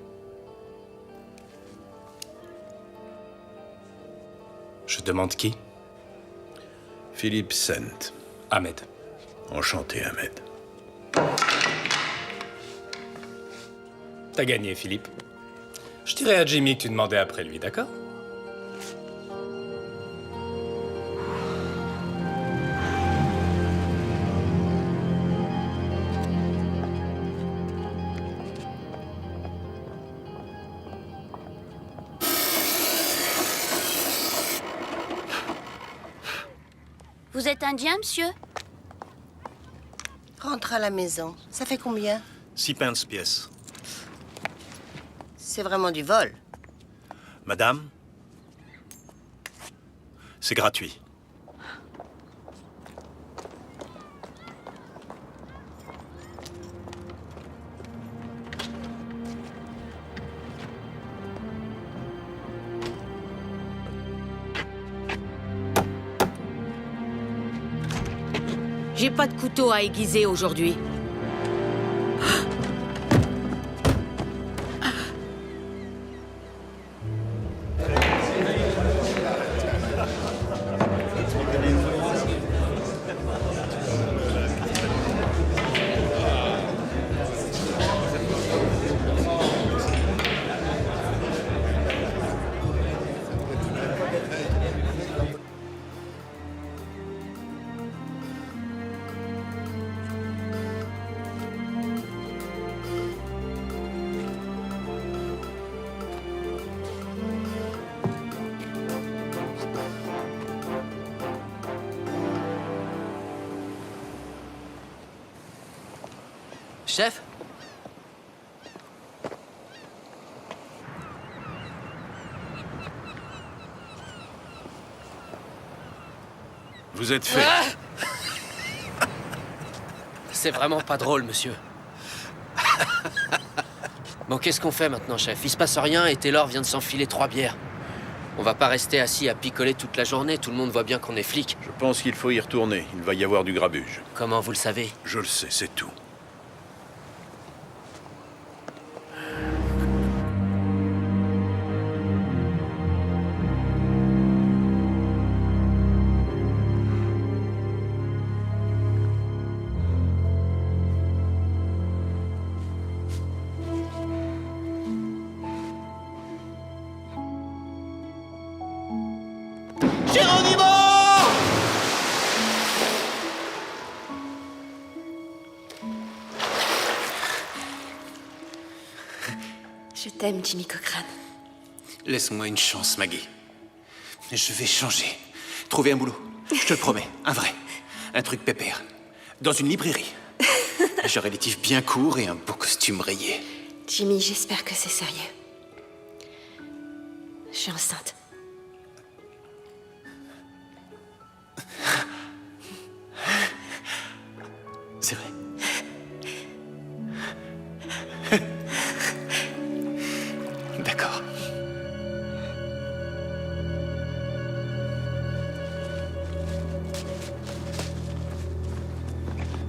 Je demande qui? Philippe Sent. Ahmed. Enchanté, Ahmed. T'as gagné, Philippe. Je dirai à Jimmy que tu demandais après lui, d'accord? Vous êtes indien, monsieur? Rentre à la maison. Ça fait combien? 6 pence pièce. C'est vraiment du vol. Madame, c'est gratuit. J'ai pas de couteau à aiguiser aujourd'hui. Chef? Vous êtes fait. C'est vraiment pas drôle, monsieur. Bon, qu'est-ce qu'on fait maintenant, chef? Il se passe rien et Taylor vient de s'enfiler 3 bières. On va pas rester assis à picoler toute la journée, tout le monde voit bien qu'on est flics. Je pense qu'il faut y retourner. Il va y avoir du grabuge. Comment vous le savez? Je le sais, c'est tout. Je t'aime, Jimmy Cochrane. Laisse-moi une chance, Maggie. Je vais changer. Trouver un boulot. Je te le promets. Un vrai. Un truc pépère. Dans une librairie. J'aurai des tifs bien courts et un beau costume rayé. Jimmy, j'espère que c'est sérieux. Je suis enceinte. C'est vrai. D'accord.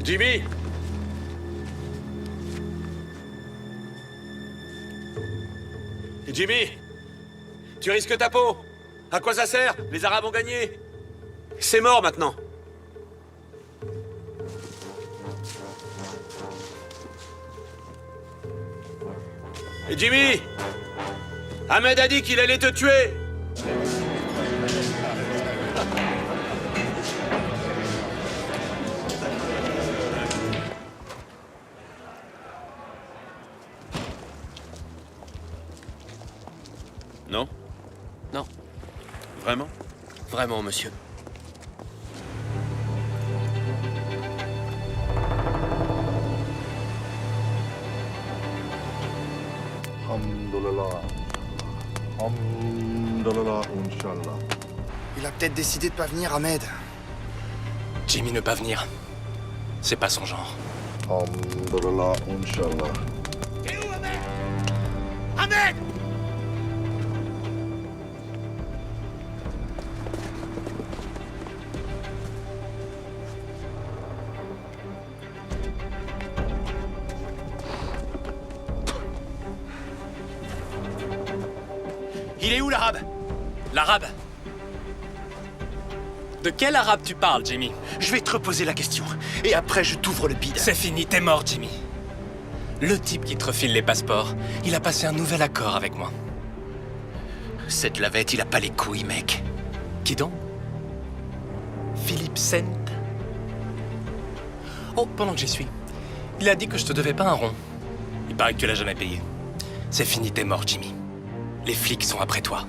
Jimmy! Jimmy! Tu risques ta peau! À quoi ça sert? Les Arabes ont gagné! C'est mort maintenant! Et Jimmy! Ahmed a dit qu'il allait te tuer! Non? Non. Vraiment? Vraiment, monsieur. Il a peut-être décidé de pas venir, Ahmed. Jimmy ne pas venir. C'est pas son genre. Ahmed! Il est où l'arabe? L'arabe? De quel arabe tu parles, Jimmy? Je vais te reposer la question. Et après, je t'ouvre le bide. C'est fini, t'es mort, Jimmy. Le type qui te refile les passeports, il a passé un nouvel accord avec moi. Cette lavette, il a pas les couilles, mec. Qui donc? Philippe Sent? Oh, pendant que j'y suis, il a dit que je te devais pas un rond. Il paraît que tu l'as jamais payé. C'est fini, t'es mort, Jimmy. Les flics sont après toi.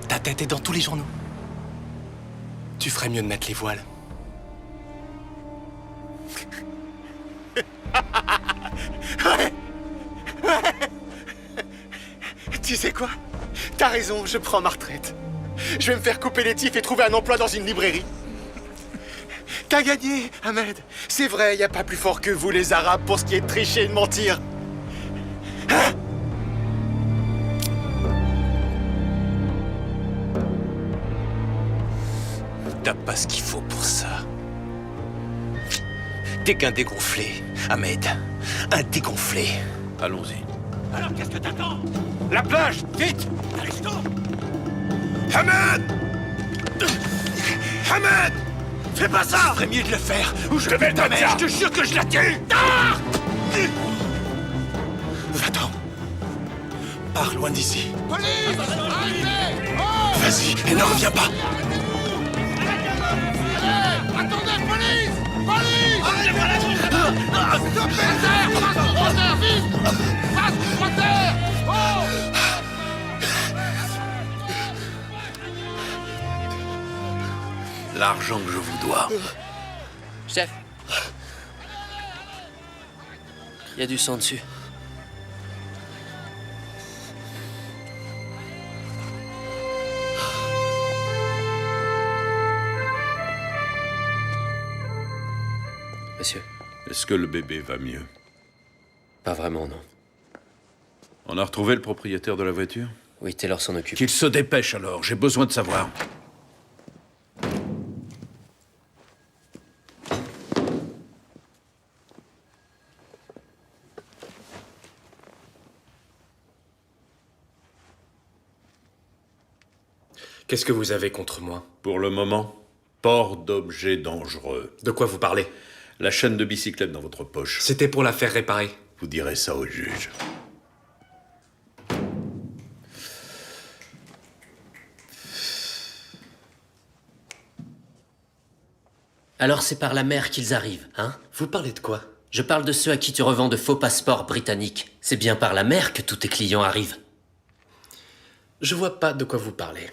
Ta tête est dans tous les journaux. Tu ferais mieux de mettre les voiles. Ouais. Tu sais quoi? T'as raison, je prends ma retraite. Je vais me faire couper les tifs et trouver un emploi dans une librairie. T'as gagné, Ahmed. C'est vrai, y a pas plus fort que vous, les Arabes, pour ce qui est de tricher et de mentir. Hein? T'as pas ce qu'il faut pour ça. T'es qu'un dégonflé, Ahmed. Un dégonflé. Allons-y. Alors qu'est-ce que t'attends? La plage, vite! Aristo! Ahmed! Ahmed! Fais pas ça! Il ferait mieux de le faire, ou je vais ta mère. je te jure que je la tue! Va-t'en. Pars loin d'ici. Police! Arrêtez! Oh! Vas-y, et ne reviens pas. Attendez, police! Police! Stoppez! Passe droit terre, vite! Passe droit terre! Oh! L'argent que je vous dois. Chef. Il y a du sang dessus. Monsieur. Est-ce que le bébé va mieux? Pas vraiment, non. On a retrouvé le propriétaire de la voiture? Oui, Taylor s'en occupe. Qu'il se dépêche alors, j'ai besoin de savoir. Qu'est-ce que vous avez contre moi? Pour le moment, port d'objets dangereux. De quoi vous parlez? La chaîne de bicyclette dans votre poche. C'était pour la faire réparer. Vous direz ça au juge. Alors c'est par la mer qu'ils arrivent, hein? Vous parlez de quoi? Je parle de ceux à qui tu revends de faux passeports britanniques. C'est bien par la mer que tous tes clients arrivent. Je vois pas de quoi vous parlez.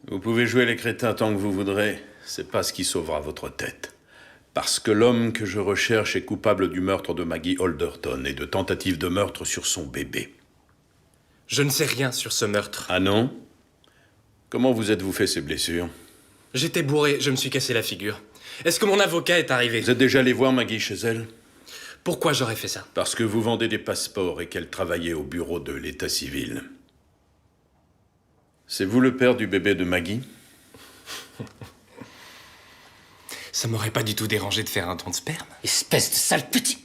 Vous pouvez jouer les crétins tant que vous voudrez. C'est pas ce qui sauvera votre tête. Parce que l'homme que je recherche est coupable du meurtre de Maggie Alderton et de tentative de meurtre sur son bébé. Je ne sais rien sur ce meurtre. Ah non? Comment vous êtes-vous fait ces blessures? J'étais bourré, je me suis cassé la figure. Est-ce que mon avocat est arrivé? Vous êtes déjà allé voir Maggie chez elle? Pourquoi j'aurais fait ça? Parce que vous vendez des passeports et qu'elle travaillait au bureau de l'état civil. C'est vous le père du bébé de Maggie? Ça m'aurait pas du tout dérangé de faire un don de sperme. Espèce de sale petit...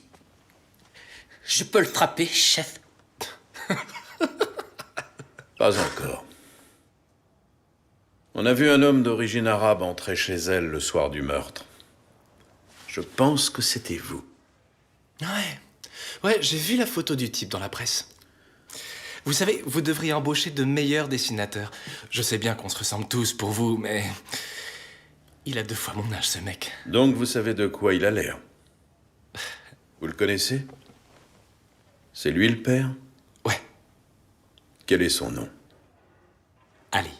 Je peux le frapper, chef? Pas encore. On a vu un homme d'origine arabe entrer chez elle le soir du meurtre. Je pense que c'était vous. Ouais, j'ai vu la photo du type dans la presse. Vous savez, vous devriez embaucher de meilleurs dessinateurs. Je sais bien qu'on se ressemble tous pour vous, mais... Il a 2 fois mon âge, ce mec. Donc vous savez de quoi il a l'air? Vous le connaissez? C'est lui le père? Ouais. Quel est son nom? Ali.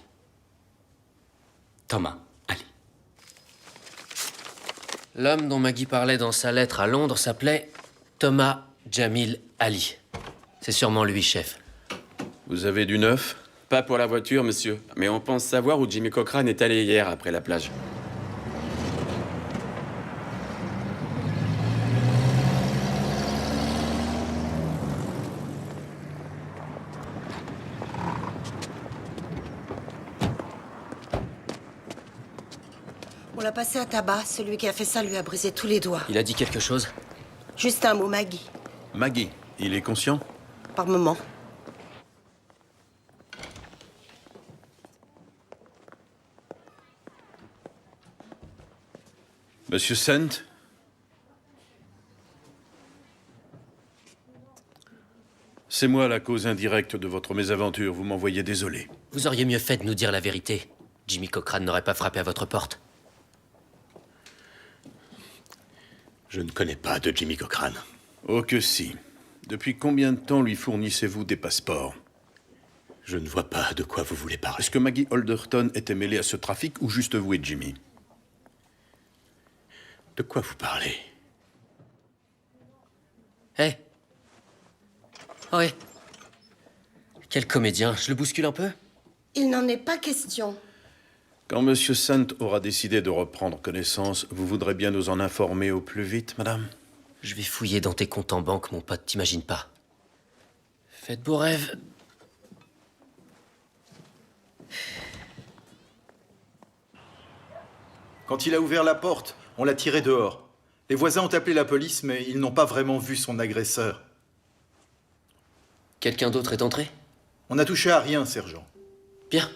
Thomas Ali. L'homme dont Maggie parlait dans sa lettre à Londres s'appelait Thomas Jamil Ali. C'est sûrement lui, chef. Vous avez du neuf? Pas pour la voiture, monsieur. Mais on pense savoir où Jimmy Cochrane est allé hier après la plage. On l'a passé à tabac. Celui qui a fait ça lui a brisé tous les doigts. Il a dit quelque chose? Juste un mot, Maggie. Maggie, il est conscient? Par moment. Monsieur Sant? C'est moi la cause indirecte de votre mésaventure. Vous m'envoyez désolé. Vous auriez mieux fait de nous dire la vérité. Jimmy Cochrane n'aurait pas frappé à votre porte. Je ne connais pas de Jimmy Cochrane. Oh que si. Depuis combien de temps lui fournissez-vous des passeports? Je ne vois pas de quoi vous voulez parler. Est-ce que Maggie Alderton était mêlée à ce trafic ou juste vous et Jimmy? De quoi vous parlez? Hé. Ouais. Quel comédien. Je le bouscule un peu? Il n'en est pas question. Quand Monsieur Sant aura décidé de reprendre connaissance, vous voudrez bien nous en informer au plus vite, madame? Je vais fouiller dans tes comptes en banque, mon pote, t'imagines pas. Faites beaux rêves. Quand il a ouvert la porte, on l'a tiré dehors. Les voisins ont appelé la police, mais ils n'ont pas vraiment vu son agresseur. Quelqu'un d'autre est entré? On n'a touché à rien, sergent. Bien.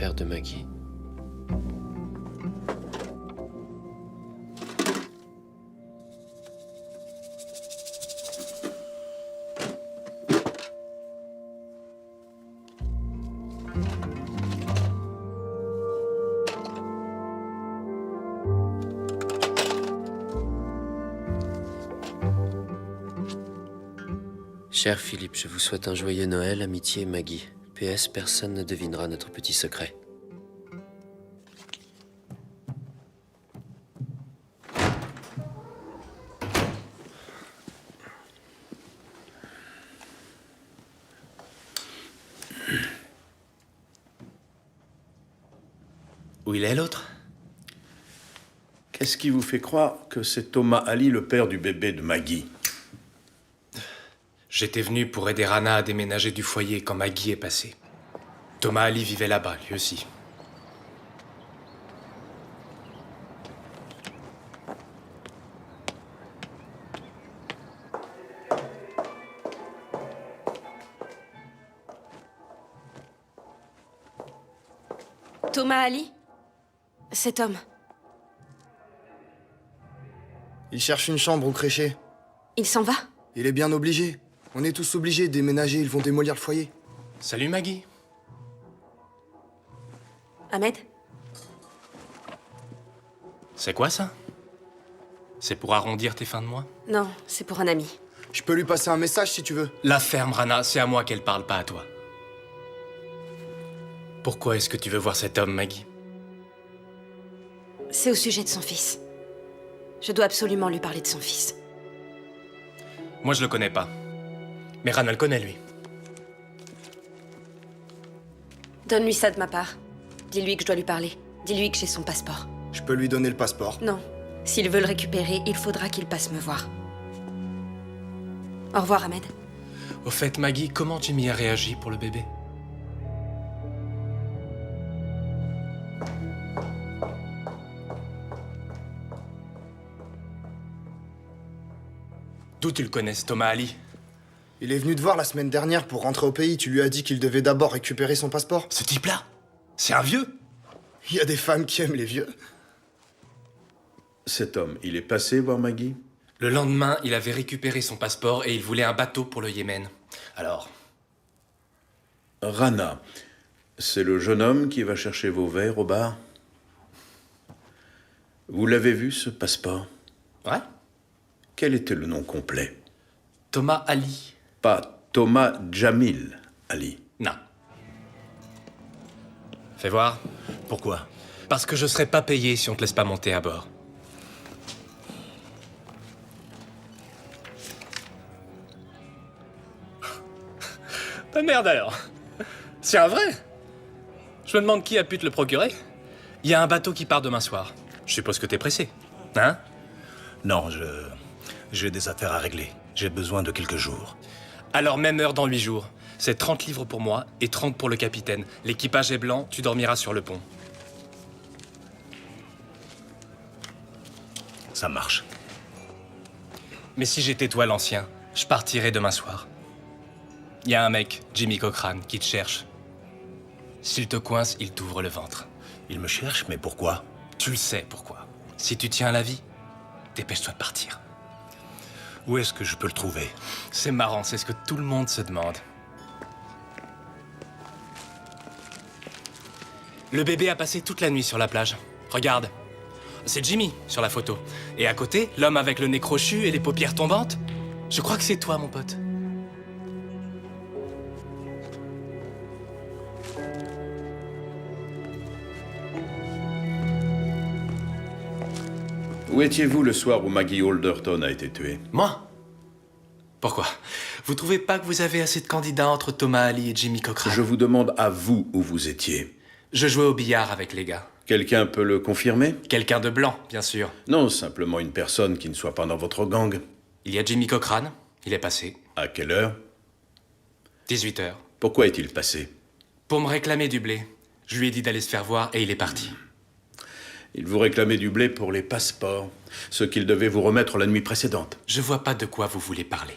l'affaire de Maggie. Cher Philippe, je vous souhaite un joyeux Noël, amitié Maggie. PS, personne ne devinera notre petit secret. Où il est l'autre? Qu'est-ce qui vous fait croire que c'est Thomas Ali, le père du bébé de Maggie? J'étais venu pour aider Rana à déménager du foyer quand Maggie est passée. Thomas Ali vivait là-bas, lui aussi. Thomas Ali? Cet homme. Il cherche une chambre au Créchet. Il s'en va? Il est bien obligé. On est tous obligés de déménager, ils vont démolir le foyer. Salut Maggie. Ahmed? C'est quoi ça? C'est pour arrondir tes fins de mois? Non, c'est pour un ami. Je peux lui passer un message si tu veux. La ferme, Rana, c'est à moi qu'elle parle, pas à toi. Pourquoi est-ce que tu veux voir cet homme, Maggie? C'est au sujet de son fils. Je dois absolument lui parler de son fils. Moi, je le connais pas. Mais Rana le connaît, lui. Donne-lui ça de ma part. Dis-lui que je dois lui parler. Dis-lui que j'ai son passeport. Je peux lui donner le passeport. Non. S'il veut le récupérer, il faudra qu'il passe me voir. Au revoir, Ahmed. Au fait, Maggie, comment Jimmy a réagi pour le bébé? D'où tu le connais, ce Thomas Ali? Il est venu te voir la semaine dernière pour rentrer au pays. Tu lui as dit qu'il devait d'abord récupérer son passeport. Ce type-là? C'est un vieux? Il y a des femmes qui aiment les vieux. Cet homme, il est passé voir Maggie? Le lendemain, il avait récupéré son passeport et il voulait un bateau pour le Yémen. Alors? Rana, c'est le jeune homme qui va chercher vos verres au bar? Vous l'avez vu, ce passeport? Ouais. Quel était le nom complet? Thomas Ali. Pas Thomas Jamil Ali. Non. Fais voir. Pourquoi? Parce que je serai pas payé si on te laisse pas monter à bord. Pas merde alors. C'est un vrai. Je me demande qui a pu te le procurer. Il y a un bateau qui part demain soir. Je suppose que t'es pressé. Hein? Non, j'ai des affaires à régler. J'ai besoin de quelques jours. Alors même heure dans 8 jours. C'est 30 livres pour moi et 30 pour le capitaine. L'équipage est blanc, tu dormiras sur le pont. Ça marche. Mais si j'étais toi l'ancien, je partirais demain soir. Il y a un mec, Jimmy Cochrane, qui te cherche. S'il te coince, il t'ouvre le ventre. Il me cherche, mais pourquoi? Tu le sais pourquoi. Si tu tiens à la vie, dépêche-toi de partir. Où est-ce que je peux le trouver? C'est marrant, c'est ce que tout le monde se demande. Le bébé a passé toute la nuit sur la plage. Regarde. C'est Jimmy sur la photo. Et à côté, l'homme avec le nez crochu et les paupières tombantes. Je crois que c'est toi, mon pote. Où étiez-vous le soir où Maggie Alderton a été tuée? Moi? Pourquoi? Vous trouvez pas que vous avez assez de candidats entre Thomas Ali et Jimmy Cochrane? Je vous demande à vous où vous étiez. Je jouais au billard avec les gars. Quelqu'un peut le confirmer? Quelqu'un de blanc, bien sûr. Non, simplement une personne qui ne soit pas dans votre gang. Il y a Jimmy Cochrane. Il est passé. À quelle heure? 18h. Pourquoi est-il passé? Pour me réclamer du blé. Je lui ai dit d'aller se faire voir et il est parti. Il vous réclamait du blé pour les passeports, ce qu'il devait vous remettre la nuit précédente. Je vois pas de quoi vous voulez parler.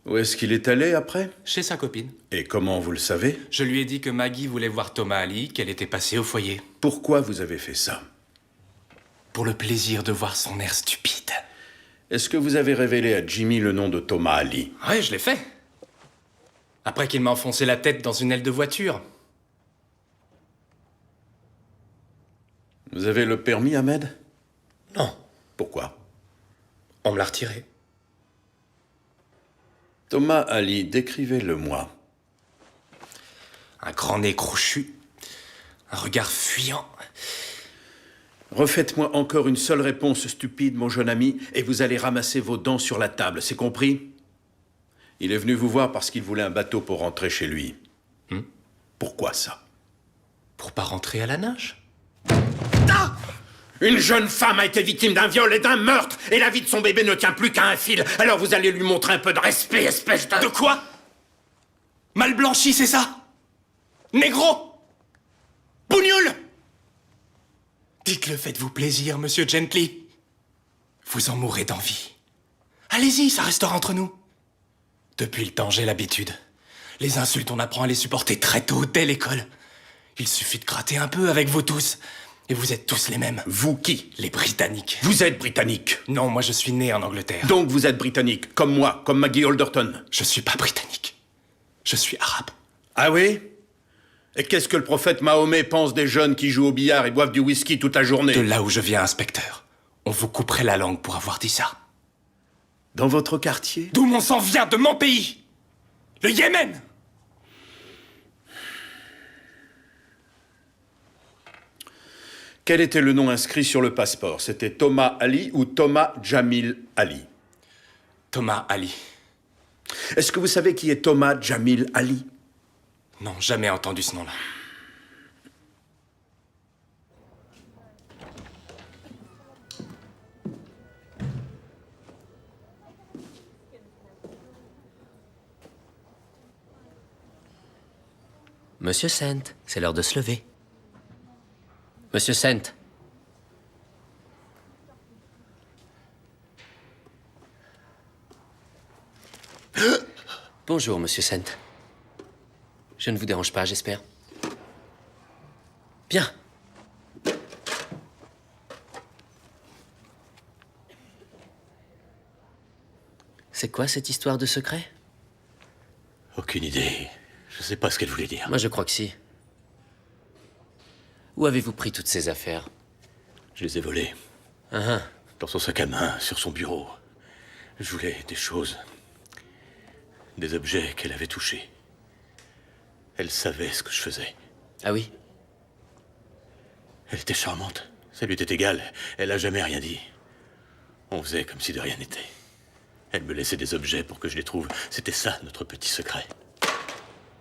Où est-ce qu'il est allé après? Chez sa copine. Et comment vous le savez? Je lui ai dit que Maggie voulait voir Thomas Ali, qu'elle était passée au foyer. Pourquoi vous avez fait ça? Pour le plaisir de voir son air stupide. Est-ce que vous avez révélé à Jimmy le nom de Thomas Ali? Ouais, je l'ai fait. Après qu'il m'a enfoncé la tête dans une aile de voiture. Vous avez le permis, Ahmed? Non. Pourquoi? On me l'a retiré. Thomas Ali, décrivez-le-moi. Un grand nez crochu, un regard fuyant. Refaites-moi encore une seule réponse stupide, mon jeune ami, et vous allez ramasser vos dents sur la table, c'est compris? Il est venu vous voir parce qu'il voulait un bateau pour rentrer chez lui. Pourquoi ça? Pour pas rentrer à la nage? Une jeune femme a été victime d'un viol et d'un meurtre, et la vie de son bébé ne tient plus qu'à un fil. Alors vous allez lui montrer un peu de respect, espèce de... De quoi? Mal blanchi, c'est ça? Négro? Bougnoul? Dites-le, faites-vous plaisir, monsieur Gently. Vous en mourrez d'envie. Allez-y, ça restera entre nous. Depuis le temps, j'ai l'habitude. Les insultes, on apprend à les supporter très tôt, dès l'école. Il suffit de gratter un peu avec vous tous. Et vous êtes tous les mêmes. Vous qui? Les Britanniques. Vous êtes britannique. Non, moi je suis né en Angleterre. Donc vous êtes britannique, comme moi, comme Maggie Alderton. Je suis pas britannique. Je suis arabe. Ah oui? Et qu'est-ce que le prophète Mahomet pense des jeunes qui jouent au billard et boivent du whisky toute la journée? De là où je viens, inspecteur. On vous couperait la langue pour avoir dit ça. Dans votre quartier? D'où mon sang vient, de mon pays. Le Yémen. Quel était le nom inscrit sur le passeport? C'était Thomas Ali ou Thomas Jamil Ali? Thomas Ali. Est-ce que vous savez qui est Thomas Jamil Ali? Non, jamais entendu ce nom-là. Monsieur Sent, c'est l'heure de se lever. Monsieur Sent. Bonjour, monsieur Sent. Je ne vous dérange pas, j'espère. Bien. C'est quoi cette histoire de secret? Aucune idée. Je sais pas ce qu'elle voulait dire. Moi, je crois que si. Où avez-vous pris toutes ces affaires? Je les ai volées. Dans son sac à main, sur son bureau. Je voulais des choses. Des objets qu'elle avait touchés. Elle savait ce que je faisais. Ah oui? Elle était charmante. Ça lui était égal. Elle a jamais rien dit. On faisait comme si de rien n'était. Elle me laissait des objets pour que je les trouve. C'était ça, notre petit secret.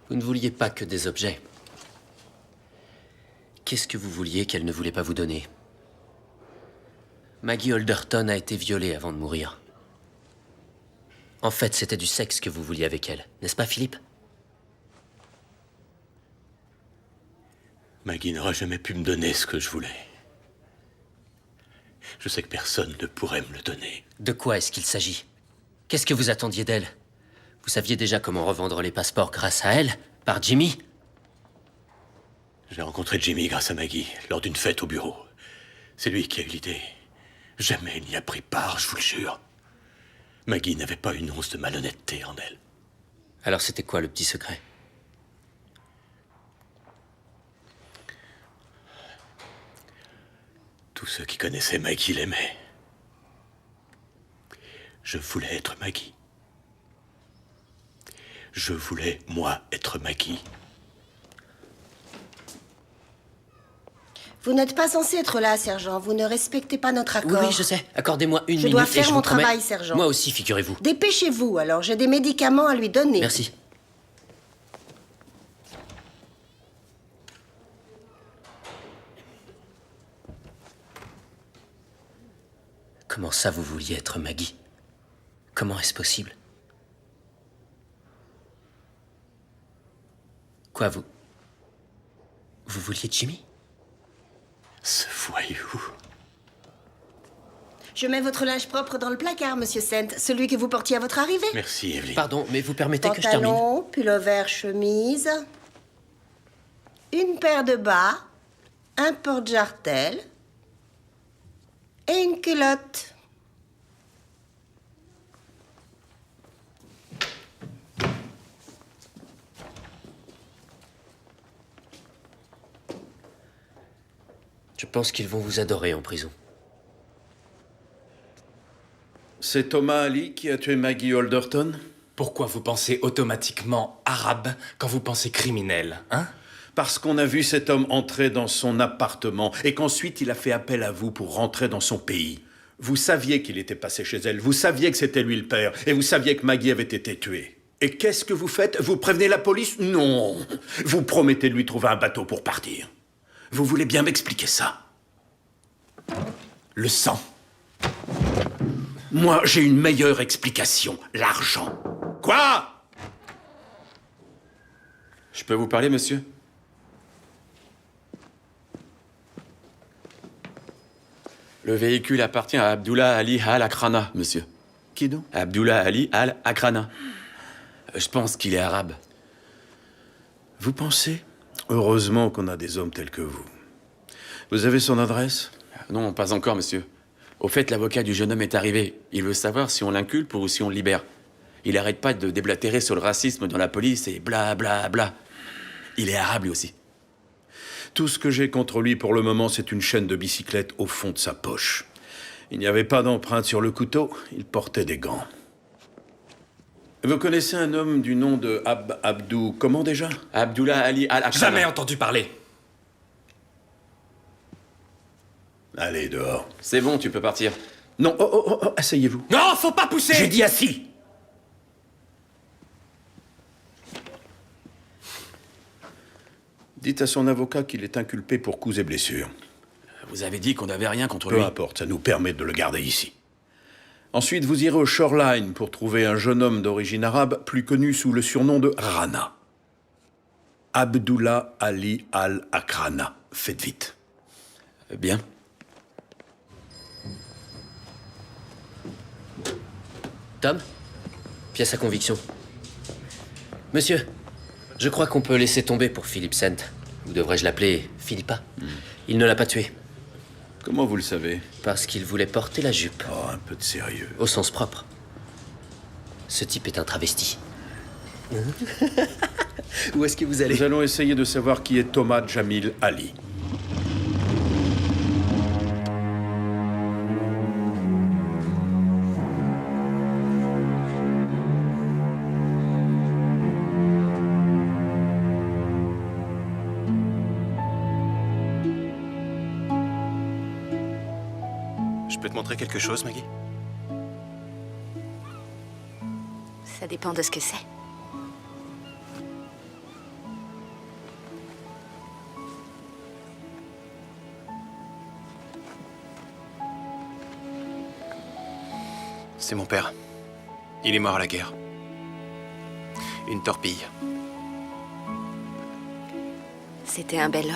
Vous ne vouliez pas que des objets. Qu'est-ce que vous vouliez qu'elle ne voulait pas vous donner? Maggie Alderton a été violée avant de mourir. En fait, c'était du sexe que vous vouliez avec elle, n'est-ce pas, Philippe? Maggie n'aura jamais pu me donner ce que je voulais. Je sais que personne ne pourrait me le donner. De quoi est-ce qu'il s'agit? Qu'est-ce que vous attendiez d'elle? Vous saviez déjà comment revendre les passeports grâce à elle, par Jimmy? J'ai rencontré Jimmy grâce à Maggie, lors d'une fête au bureau. C'est lui qui a eu l'idée. Jamais il n'y a pris part, je vous le jure. Maggie n'avait pas une once de malhonnêteté en elle. Alors c'était quoi le petit secret? Tous ceux qui connaissaient Maggie l'aimaient. Je voulais être Maggie. Je voulais, moi, être Maggie. Vous n'êtes pas censé être là, sergent. Vous ne respectez pas notre accord. Oui, je sais. Accordez-moi une Je minute dois et faire je mon vous promets... travail, sergent. Moi aussi, figurez-vous. Dépêchez-vous, alors. J'ai des médicaments à lui donner. Merci. Comment ça, vous vouliez être Maggie? Comment est-ce possible? Quoi, vous vouliez Jimmy? Ce voyou. Je mets votre linge propre dans le placard, monsieur Sent, celui que vous portiez à votre arrivée. Merci, Evelyn. Pardon, mais vous permettez que je termine? Pantalon, pull-over, chemise, une paire de bas, un porte-jartel et une culotte. Je pense qu'ils vont vous adorer en prison. C'est Thomas Ali qui a tué Maggie Alderton? Pourquoi vous pensez automatiquement arabe quand vous pensez criminel, hein? Parce qu'on a vu cet homme entrer dans son appartement et qu'ensuite il a fait appel à vous pour rentrer dans son pays. Vous saviez qu'il était passé chez elle, vous saviez que c'était lui le père, et vous saviez que Maggie avait été tuée. Et qu'est-ce que vous faites? Vous prévenez la police? Non. Vous promettez de lui trouver un bateau pour partir. Vous voulez bien m'expliquer ça? Le sang. Moi, j'ai une meilleure explication. L'argent. Quoi? Je peux vous parler, monsieur? Le véhicule appartient à Abdullah Ali Al-Akrana, monsieur. Qui donc? Abdullah Ali Al-Akrana. Je pense qu'il est arabe. Vous pensez? Heureusement qu'on a des hommes tels que vous. Vous avez son adresse? Non, pas encore, monsieur. Au fait, l'avocat du jeune homme est arrivé. Il veut savoir si on l'inculpe ou si on le libère. Il arrête pas de déblatérer sur le racisme dans la police et bla bla bla. Il est arabe lui aussi. Tout ce que j'ai contre lui pour le moment, c'est une chaîne de bicyclette au fond de sa poche. Il n'y avait pas d'empreinte sur le couteau, il portait des gants. Vous connaissez un homme du nom de Abdou... Comment déjà? Abdullah Ali Al-Akrana. Jamais entendu parler. Allez, dehors. C'est bon, tu peux partir. Non, asseyez-vous. Non, faut pas pousser! J'ai dit assis! Dites à son avocat qu'il est inculpé pour coups et blessures. Vous avez dit qu'on n'avait rien contre Peu lui. importe, ça nous permet de le garder ici. Ensuite, vous irez au Shoreline pour trouver un jeune homme d'origine arabe, plus connu sous le surnom de Rana. Abdullah Ali Al-Akrana. Faites vite. Bien. Tom, pièce à conviction. Monsieur, je crois qu'on peut laisser tomber pour Philip Sent. Ou devrais-je l'appeler Philippa? Il ne l'a pas tué. Comment vous le savez? Parce qu'il voulait porter la jupe. Oh, un peu de sérieux. Au sens propre. Ce type est un travesti. Où est-ce que vous allez? Nous allons essayer de savoir qui est Thomas Jamil Ali. Je peux te montrer quelque chose, Maggie? Ça dépend de ce que c'est. C'est mon père. Il est mort à la guerre. Une torpille. C'était un bel homme.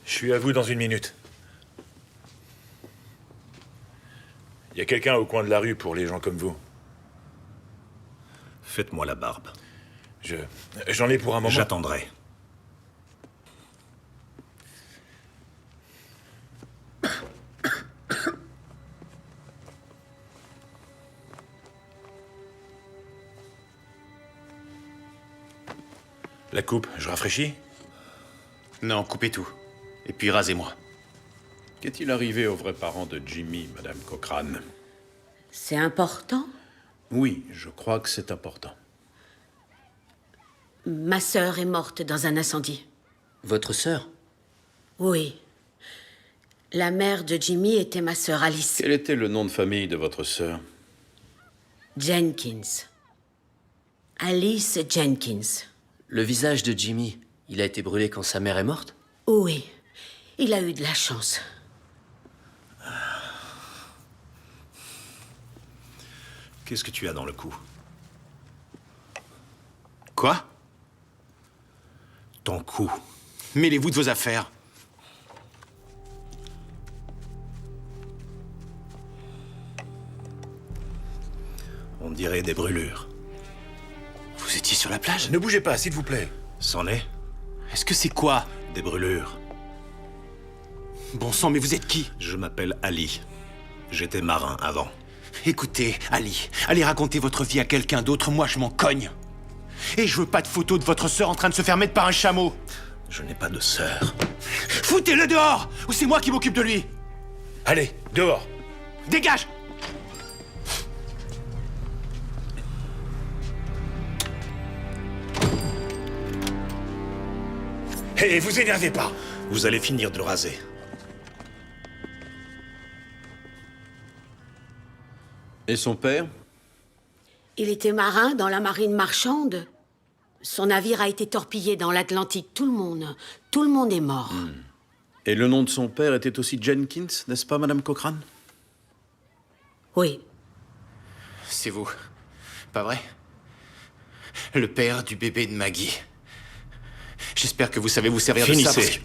Je suis à vous dans une minute. Il y a quelqu'un au coin de la rue pour les gens comme vous. Faites-moi la barbe. J'en ai pour un moment. J'attendrai. La coupe, je rafraîchis? Non, coupez tout. Et puis rasez-moi. Qu'est-il arrivé aux vrais parents de Jimmy, Madame Cochrane? C'est important? Oui, je crois que c'est important. Ma sœur est morte dans un incendie. Votre sœur? Oui. La mère de Jimmy était ma sœur Alice. Quel était le nom de famille de votre sœur? Jenkins. Alice Jenkins. Le visage de Jimmy, il a été brûlé quand sa mère est morte? Oui. Il a eu de la chance. Qu'est-ce que tu as dans le cou? Quoi? Ton cou. Mêlez-vous de vos affaires. On dirait des brûlures. Vous étiez sur la plage? Ne bougez pas, s'il vous plaît. C'en est? Est-ce que c'est quoi? Des brûlures. Bon sang, mais vous êtes qui? Je m'appelle Ali. J'étais marin avant. Écoutez, Ali, allez raconter votre vie à quelqu'un d'autre, moi je m'en cogne. Et je veux pas de photos de votre sœur en train de se faire mettre par un chameau. Je n'ai pas de sœur. Foutez-le dehors, ou c'est moi qui m'occupe de lui. Allez, dehors. Dégage! Hé, vous énervez pas. Vous allez finir de le raser. Et son père? Il était marin dans la marine marchande. Son navire a été torpillé dans l'Atlantique. Tout le monde est mort. Et le nom de son père était aussi Jenkins, n'est-ce pas, Madame Cochrane? Oui. C'est vous, pas vrai? Le père du bébé de Maggie. J'espère que vous savez vous servir de ça. Finissez.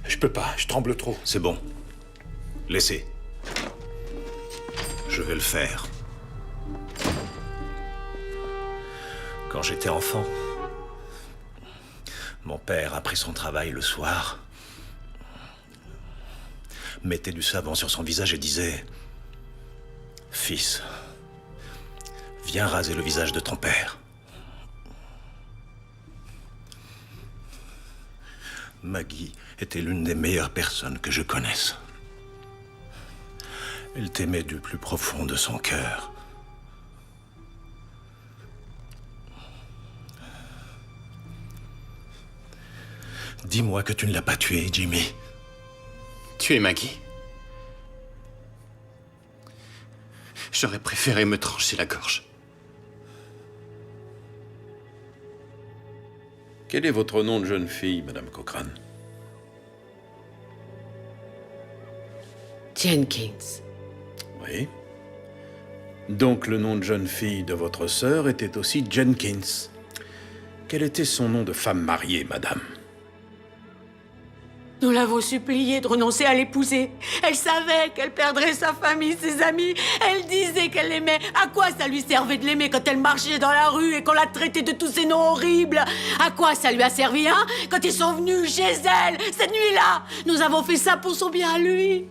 Je peux pas, je tremble trop. C'est bon. Laissez. Je vais le faire. Quand j'étais enfant, mon père, après son travail le soir, mettait du savon sur son visage et disait « Fils, viens raser le visage de ton père. » Maggie était l'une des meilleures personnes que je connaisse. Elle t'aimait du plus profond de son cœur. Dis-moi que tu ne l'as pas tuée, Jimmy. Tuer Maggie? J'aurais préféré me trancher la gorge. Quel est votre nom de jeune fille, Madame Cochrane? Jenkins. Oui. Donc le nom de jeune fille de votre sœur était aussi Jenkins. Quel était son nom de femme mariée, madame? Nous l'avons suppliée de renoncer à l'épouser. Elle savait qu'elle perdrait sa famille, ses amis. Elle disait qu'elle l'aimait. À quoi ça lui servait de l'aimer quand elle marchait dans la rue et qu'on la traitait de tous ces noms horribles? À quoi ça lui a servi, hein? Quand ils sont venus chez elle, cette nuit-là, nous avons fait ça pour son bien à lui.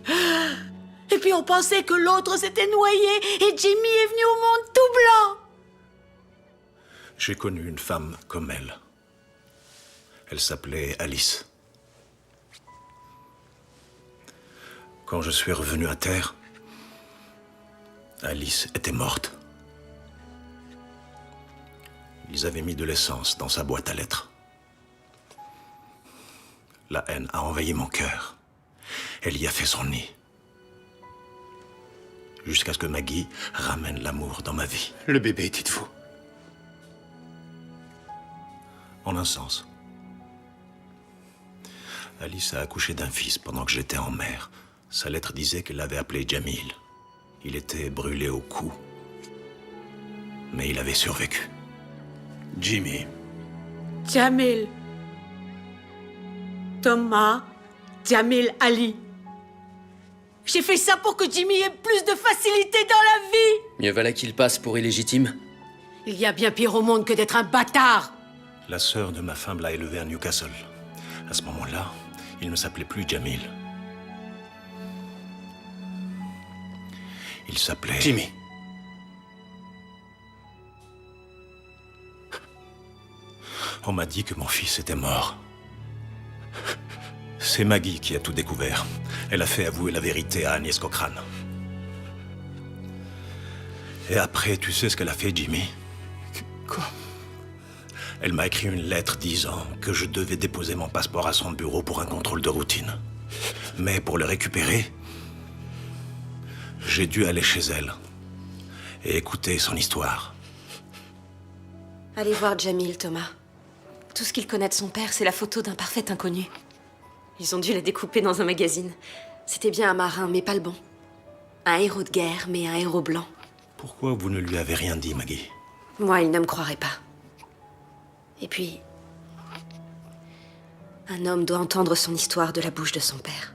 Et puis on pensait que l'autre s'était noyé et Jimmy est venu au monde tout blanc. J'ai connu une femme comme elle. Elle s'appelait Alice. Quand je suis revenu à terre, Alice était morte. Ils avaient mis de l'essence dans sa boîte à lettres. La haine a envahi mon cœur. Elle y a fait son nid. Jusqu'à ce que Maggie ramène l'amour dans ma vie. Le bébé était de vous. En un sens. Alice a accouché d'un fils pendant que j'étais en mer. Sa lettre disait qu'elle l'avait appelé Jamil. Il était brûlé au cou. Mais il avait survécu. Jimmy. Jamil. Thomas Jamil Ali. J'ai fait ça pour que Jimmy ait plus de facilité dans la vie. Mieux valait qu'il passe pour illégitime. Il y a bien pire au monde que d'être un bâtard. La sœur de ma femme l'a élevé à Newcastle. À ce moment-là, il ne s'appelait plus Jamil. Il s'appelait... Jimmy. On m'a dit que mon fils était mort. C'est Maggie qui a tout découvert. Elle a fait avouer la vérité à Agnès Cochrane. Et après, tu sais ce qu'elle a fait, Jimmy? Quoi? Elle m'a écrit une lettre disant que je devais déposer mon passeport à son bureau pour un contrôle de routine. Mais pour le récupérer, j'ai dû aller chez elle et écouter son histoire. Allez voir Jamil, Thomas. Tout ce qu'il connaît de son père, c'est la photo d'un parfait inconnu. Ils ont dû la découper dans un magazine. C'était bien un marin, mais pas le bon. Un héros de guerre, mais un héros blanc. Pourquoi vous ne lui avez rien dit, Maggie? Moi, il ne me croirait pas. Et puis, un homme doit entendre son histoire de la bouche de son père.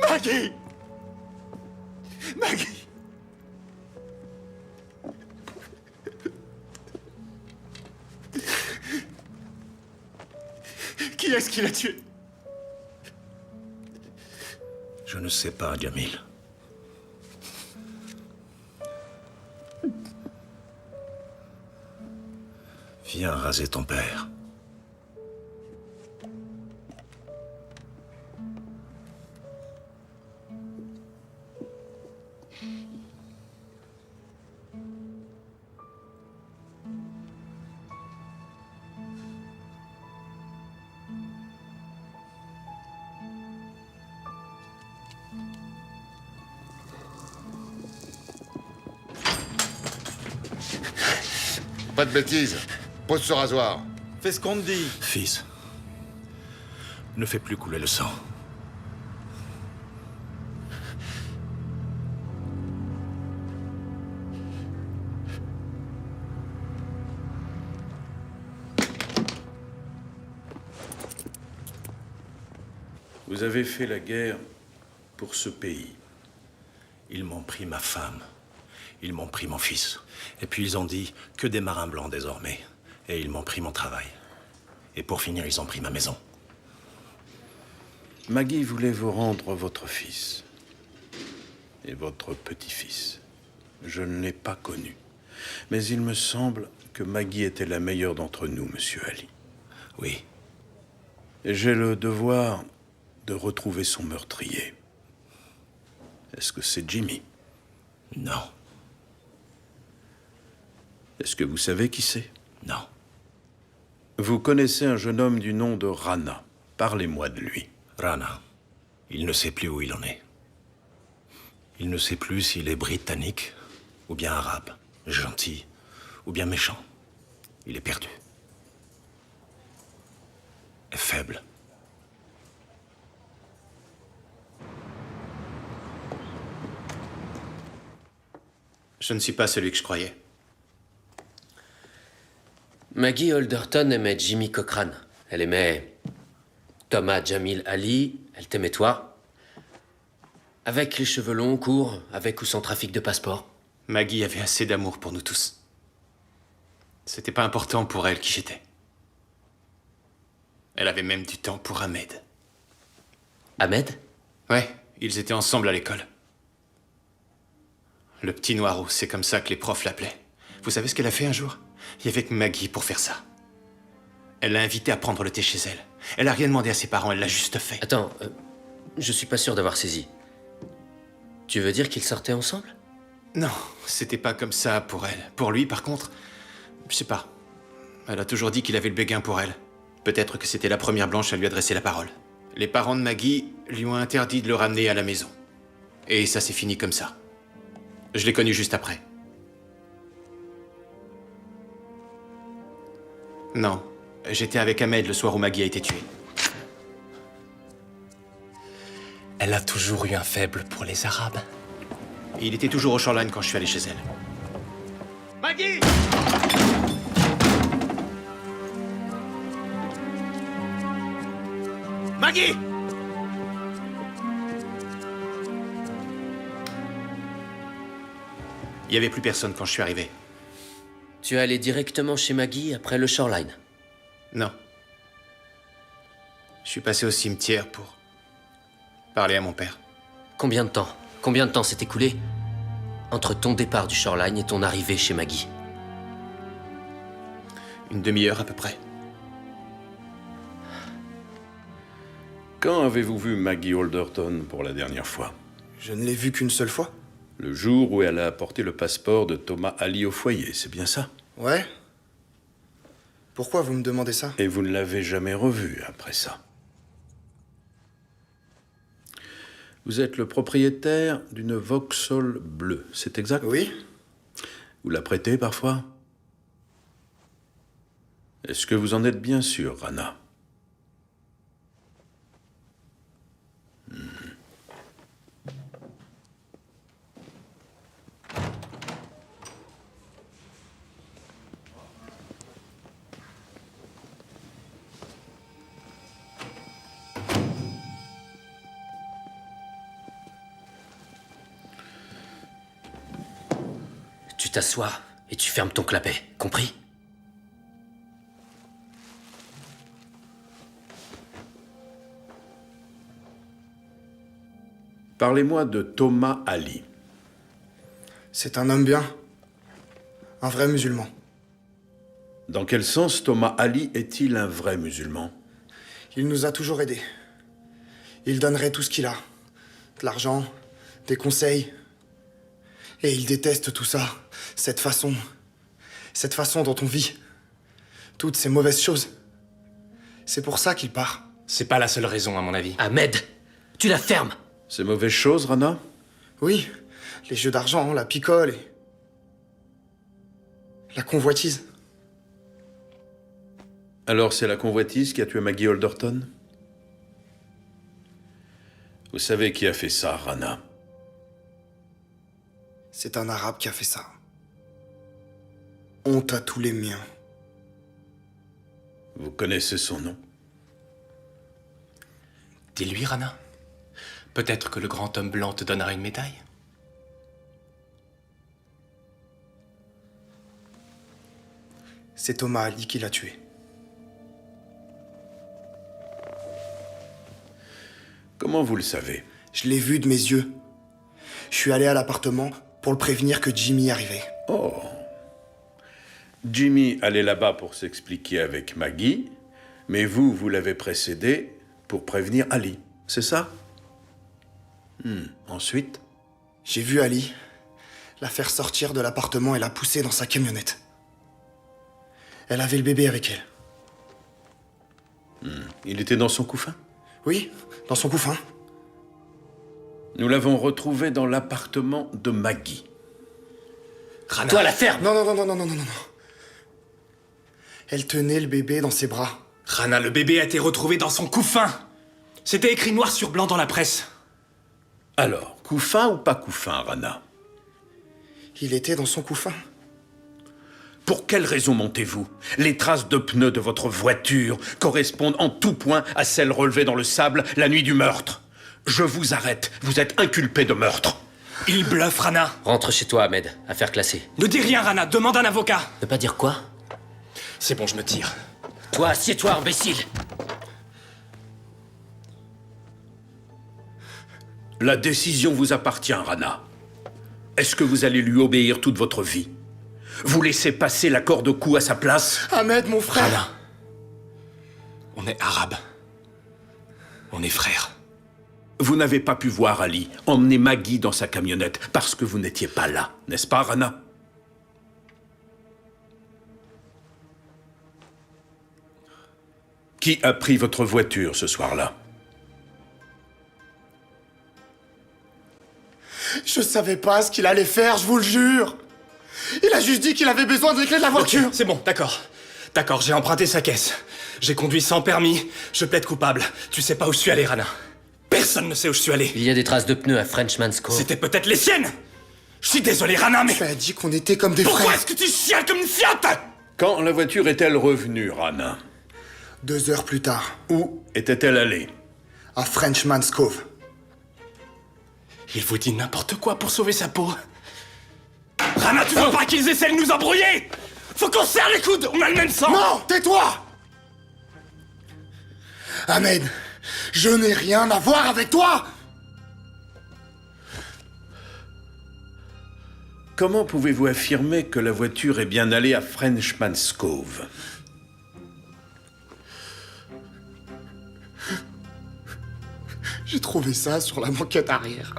Maggie! Maggie! Qui est-ce qui l'a tué? Je ne sais pas, Jamil. Viens raser ton père. Pas de bêtises. Pose ce rasoir. Fais ce qu'on te dit. Fils, ne fais plus couler le sang. Vous avez fait la guerre pour ce pays. Ils m'ont pris ma femme. Ils m'ont pris mon fils. Et puis ils ont dit que des marins blancs désormais. Et ils m'ont pris mon travail. Et pour finir, ils ont pris ma maison. Maggie voulait vous rendre votre fils. Et votre petit-fils. Je ne l'ai pas connu. Mais il me semble que Maggie était la meilleure d'entre nous, monsieur Ali. Oui. Et j'ai le devoir de retrouver son meurtrier. Est-ce que c'est Jimmy? Non. Est-ce que vous savez qui c'est? Non. Vous connaissez un jeune homme du nom de Rana. Parlez-moi de lui. Rana. Il ne sait plus où il en est. Il ne sait plus s'il est britannique ou bien arabe, gentil ou bien méchant. Il est perdu. Et faible. Je ne suis pas celui que je croyais. Maggie Alderton aimait Jimmy Cochrane. Elle aimait Thomas Jamil Ali. Elle t'aimait toi. Avec les cheveux longs, courts, avec ou sans trafic de passeport. Maggie avait assez d'amour pour nous tous. C'était pas important pour elle qui j'étais. Elle avait même du temps pour Ahmed. Ahmed? Ouais, ils étaient ensemble à l'école. Le petit noirot, c'est comme ça que les profs l'appelaient. Vous savez ce qu'elle a fait un jour? Il y avait que Maggie pour faire ça. Elle l'a invité à prendre le thé chez elle. Elle a rien demandé à ses parents, elle l'a juste fait. Attends, je suis pas sûr d'avoir saisi. Tu veux dire qu'ils sortaient ensemble? Non, c'était pas comme ça pour elle. Pour lui, par contre, je sais pas. Elle a toujours dit qu'il avait le béguin pour elle. Peut-être que c'était la première blanche à lui adresser la parole. Les parents de Maggie lui ont interdit de le ramener à la maison. Et ça s'est fini comme ça. Je l'ai connu juste après. Non, j'étais avec Ahmed le soir où Maggie a été tuée. Elle a toujours eu un faible pour les Arabes. Et il était toujours au Shoreline quand je suis allé chez elle. Maggie! Maggie! Il n'y avait plus personne quand je suis arrivé. Tu es allé directement chez Maggie après le Shoreline? Non. Je suis passé au cimetière pour parler à mon père. Combien de temps? Combien de temps s'est écoulé entre ton départ du Shoreline et ton arrivée chez Maggie? Une demi-heure à peu près. Quand avez-vous vu Maggie Alderton pour la dernière fois? Je ne l'ai vue qu'une seule fois. Le jour où elle a apporté le passeport de Thomas Ali au foyer, c'est bien ça? Ouais. Pourquoi vous me demandez ça? Et vous ne l'avez jamais revue après ça? Vous êtes le propriétaire d'une Vauxhall bleue, c'est exact? Oui. Vous la prêtez parfois? Est-ce que vous en êtes bien sûr, Rana? Tu t'assois et tu fermes ton clapet, compris? Parlez-moi de Thomas Ali. C'est un homme bien. Un vrai musulman. Dans quel sens Thomas Ali est-il un vrai musulman? Il nous a toujours aidés. Il donnerait tout ce qu'il a. De l'argent, des conseils. Et il déteste tout ça. Cette façon dont on vit. Toutes ces mauvaises choses. C'est pour ça qu'il part. C'est pas la seule raison, à mon avis. Ahmed, tu la fermes! Ces mauvaises choses, Rana? Oui, les jeux d'argent, la picole et... la convoitise. Alors c'est la convoitise qui a tué Maggie Alderton? Vous savez qui a fait ça, Rana? C'est un arabe qui a fait ça. Honte à tous les miens. Vous connaissez son nom? Dis-lui, Rana. Peut-être que le grand homme blanc te donnera une médaille. C'est Thomas Ali qui l'a tué. Comment vous le savez? Je l'ai vu de mes yeux. Je suis allé à l'appartement pour le prévenir que Jimmy arrivait. Oh. Jimmy allait là-bas pour s'expliquer avec Maggie, mais vous l'avez précédé pour prévenir Ali, c'est ça? Ensuite? J'ai vu Ali la faire sortir de l'appartement et la pousser dans sa camionnette. Elle avait le bébé avec elle. Il était dans son couffin? Oui, dans son couffin. Nous l'avons retrouvé dans l'appartement de Maggie. Rana. Toi, la ferme! Non. Elle tenait le bébé dans ses bras. Rana, le bébé a été retrouvé dans son couffin. C'était écrit noir sur blanc dans la presse. Alors, couffin ou pas couffin, Rana? Il était dans son couffin. Pour quelle raison montez-vous? Les traces de pneus de votre voiture correspondent en tout point à celles relevées dans le sable la nuit du meurtre. Je vous arrête. Vous êtes inculpé de meurtre. Il bluffe, Rana. Rentre chez toi, Ahmed. Affaire classée. Ne dis rien, Rana. Demande un avocat. Ne pas dire quoi? C'est bon, je me tire. Toi, assieds-toi, imbécile! La décision vous appartient, Rana. Est-ce que vous allez lui obéir toute votre vie? Vous laissez passer la corde au cou à sa place? Ahmed, mon frère! Rana. On est arabes. On est frères. Vous n'avez pas pu voir Ali emmener Maggie dans sa camionnette parce que vous n'étiez pas là, n'est-ce pas, Rana? Qui a pris votre voiture ce soir-là? Je savais pas ce qu'il allait faire, je vous le jure. Il a juste dit qu'il avait besoin des clés de la voiture. Ok, c'est bon, d'accord. D'accord, j'ai emprunté sa caisse. J'ai conduit sans permis. Je plaide coupable. Tu sais pas où je suis allé, Rana. Personne ne sait où je suis allé. Il y a des traces de pneus à Frenchman's Cove. C'était peut-être les siennes. Je suis désolé, Rana, mais... Tu as dit qu'on était comme des frères. Pourquoi est-ce que tu chiales comme une fiotte? Quand la voiture est-elle revenue, Rana? 2 heures plus tard. Où était-elle allée? À Frenchman's Cove. Il vous dit n'importe quoi pour sauver sa peau. Rana, tu veux pas qu'ils essaient de nous embrouiller? Faut qu'on serre les coudes. On a le même sang. Non, tais-toi! Ahmed, je n'ai rien à voir avec toi! Comment pouvez-vous affirmer que la voiture est bien allée à Frenchman's Cove? J'ai trouvé ça sur la banquette arrière.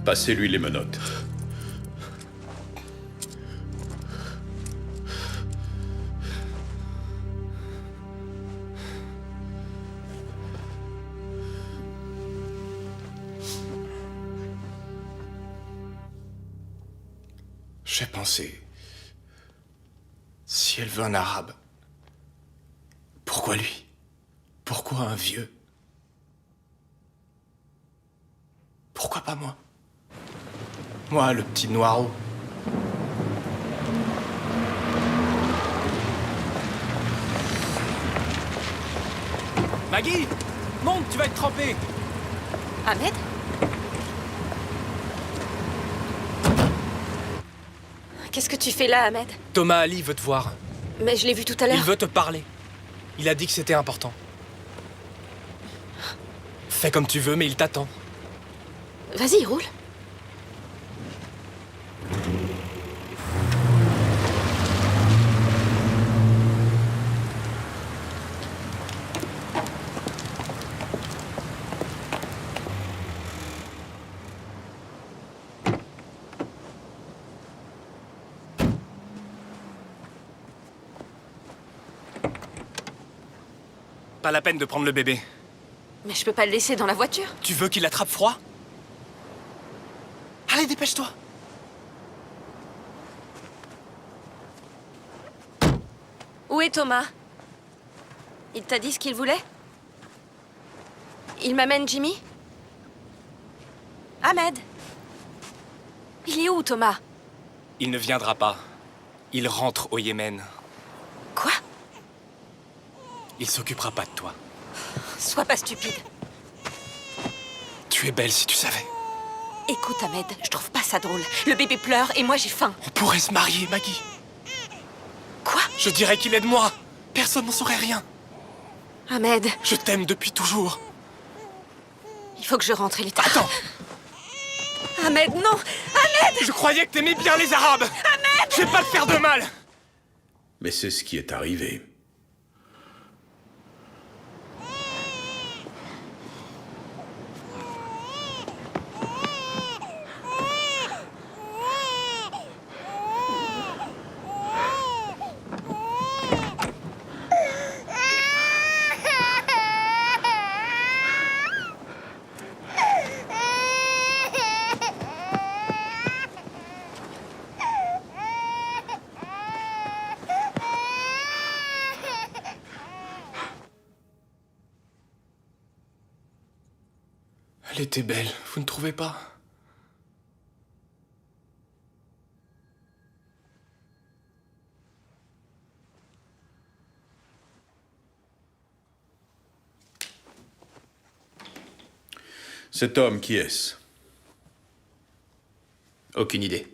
Passez-lui les menottes. J'ai pensé... Si elle veut un arabe, pourquoi lui? Pourquoi un vieux? Pourquoi pas moi? Moi, le petit noirot. Maggie, monte, tu vas être trempé. Ahmed? Qu'est-ce que tu fais là, Ahmed? Thomas Ali veut te voir. Mais je l'ai vu tout à Il l'heure. veut te parler. Il a dit que c'était important. Fais comme tu veux, mais il t'attend. Vas-y, roule. Pas la peine de prendre le bébé. Mais je peux pas le laisser dans la voiture. Tu veux qu'il attrape froid? Allez, dépêche-toi. Où est Thomas? Il t'a dit ce qu'il voulait? Il m'amène Jimmy? Ahmed? Il est où, Thomas? Il ne viendra pas. Il rentre au Yémen. Quoi? Il s'occupera pas de toi. Sois pas stupide. Tu es belle si tu savais. Écoute, Ahmed, je trouve pas ça drôle. Le bébé pleure et moi j'ai faim. On pourrait se marier, Maggie. Quoi? Je dirais qu'il est de moi. Personne n'en saurait rien. Ahmed. Je t'aime depuis toujours. Il faut que je rentre, il est tard. Attends. Ahmed, non! Ahmed! Je croyais que t'aimais bien les Arabes. Ahmed! Je vais pas te faire de mal. Mais c'est ce qui est arrivé. Elle était belle, vous ne trouvez pas? Cet homme, qui est-ce? Aucune idée.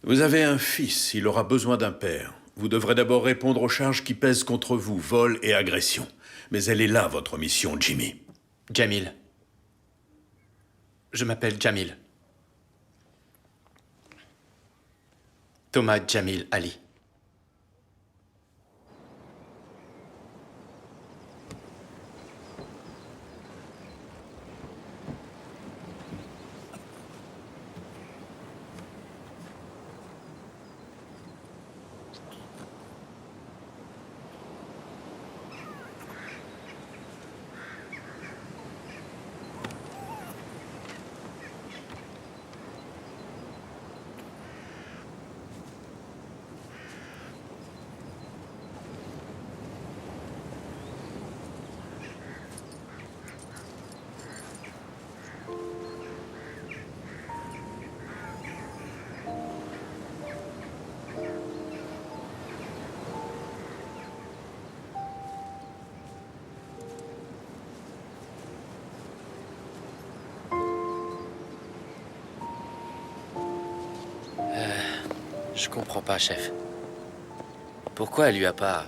Vous avez un fils, il aura besoin d'un père. Vous devrez d'abord répondre aux charges qui pèsent contre vous, vol et agression. Mais elle est là, votre mission, Jimmy. Jamil. Je m'appelle Jamil. Thomas Jamil Ali. Je comprends pas, chef. Pourquoi elle lui a pas...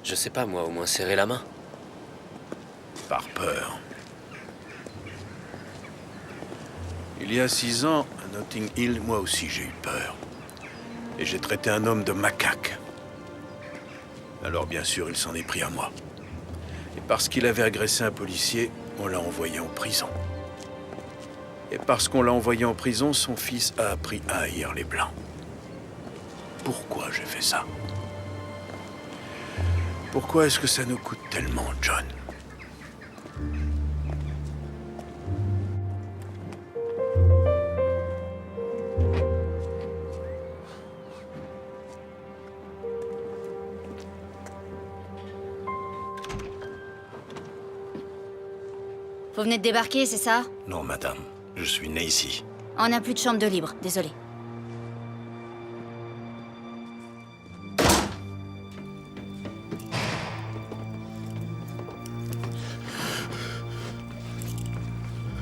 Je sais pas, moi, au moins serré la main? Par peur. Il y a 6 ans, à Notting Hill, moi aussi j'ai eu peur. Et j'ai traité un homme de macaque. Alors bien sûr, il s'en est pris à moi. Et parce qu'il avait agressé un policier, on l'a envoyé en prison. Et parce qu'on l'a envoyé en prison, son fils a appris à haïr les Blancs. Pourquoi j'ai fait ça? Pourquoi est-ce que ça nous coûte tellement, John? Vous venez de débarquer, c'est ça? Non, madame. Je suis né ici. On n'a plus de chambre de libre, désolé.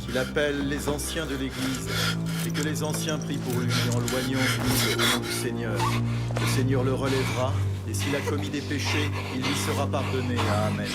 Qu'il appelle les anciens de l'Église, et que les anciens prient pour lui en loignant Dieu au nom du Seigneur. Le Seigneur le relèvera, et s'il a commis des péchés, il lui sera pardonné. Amen.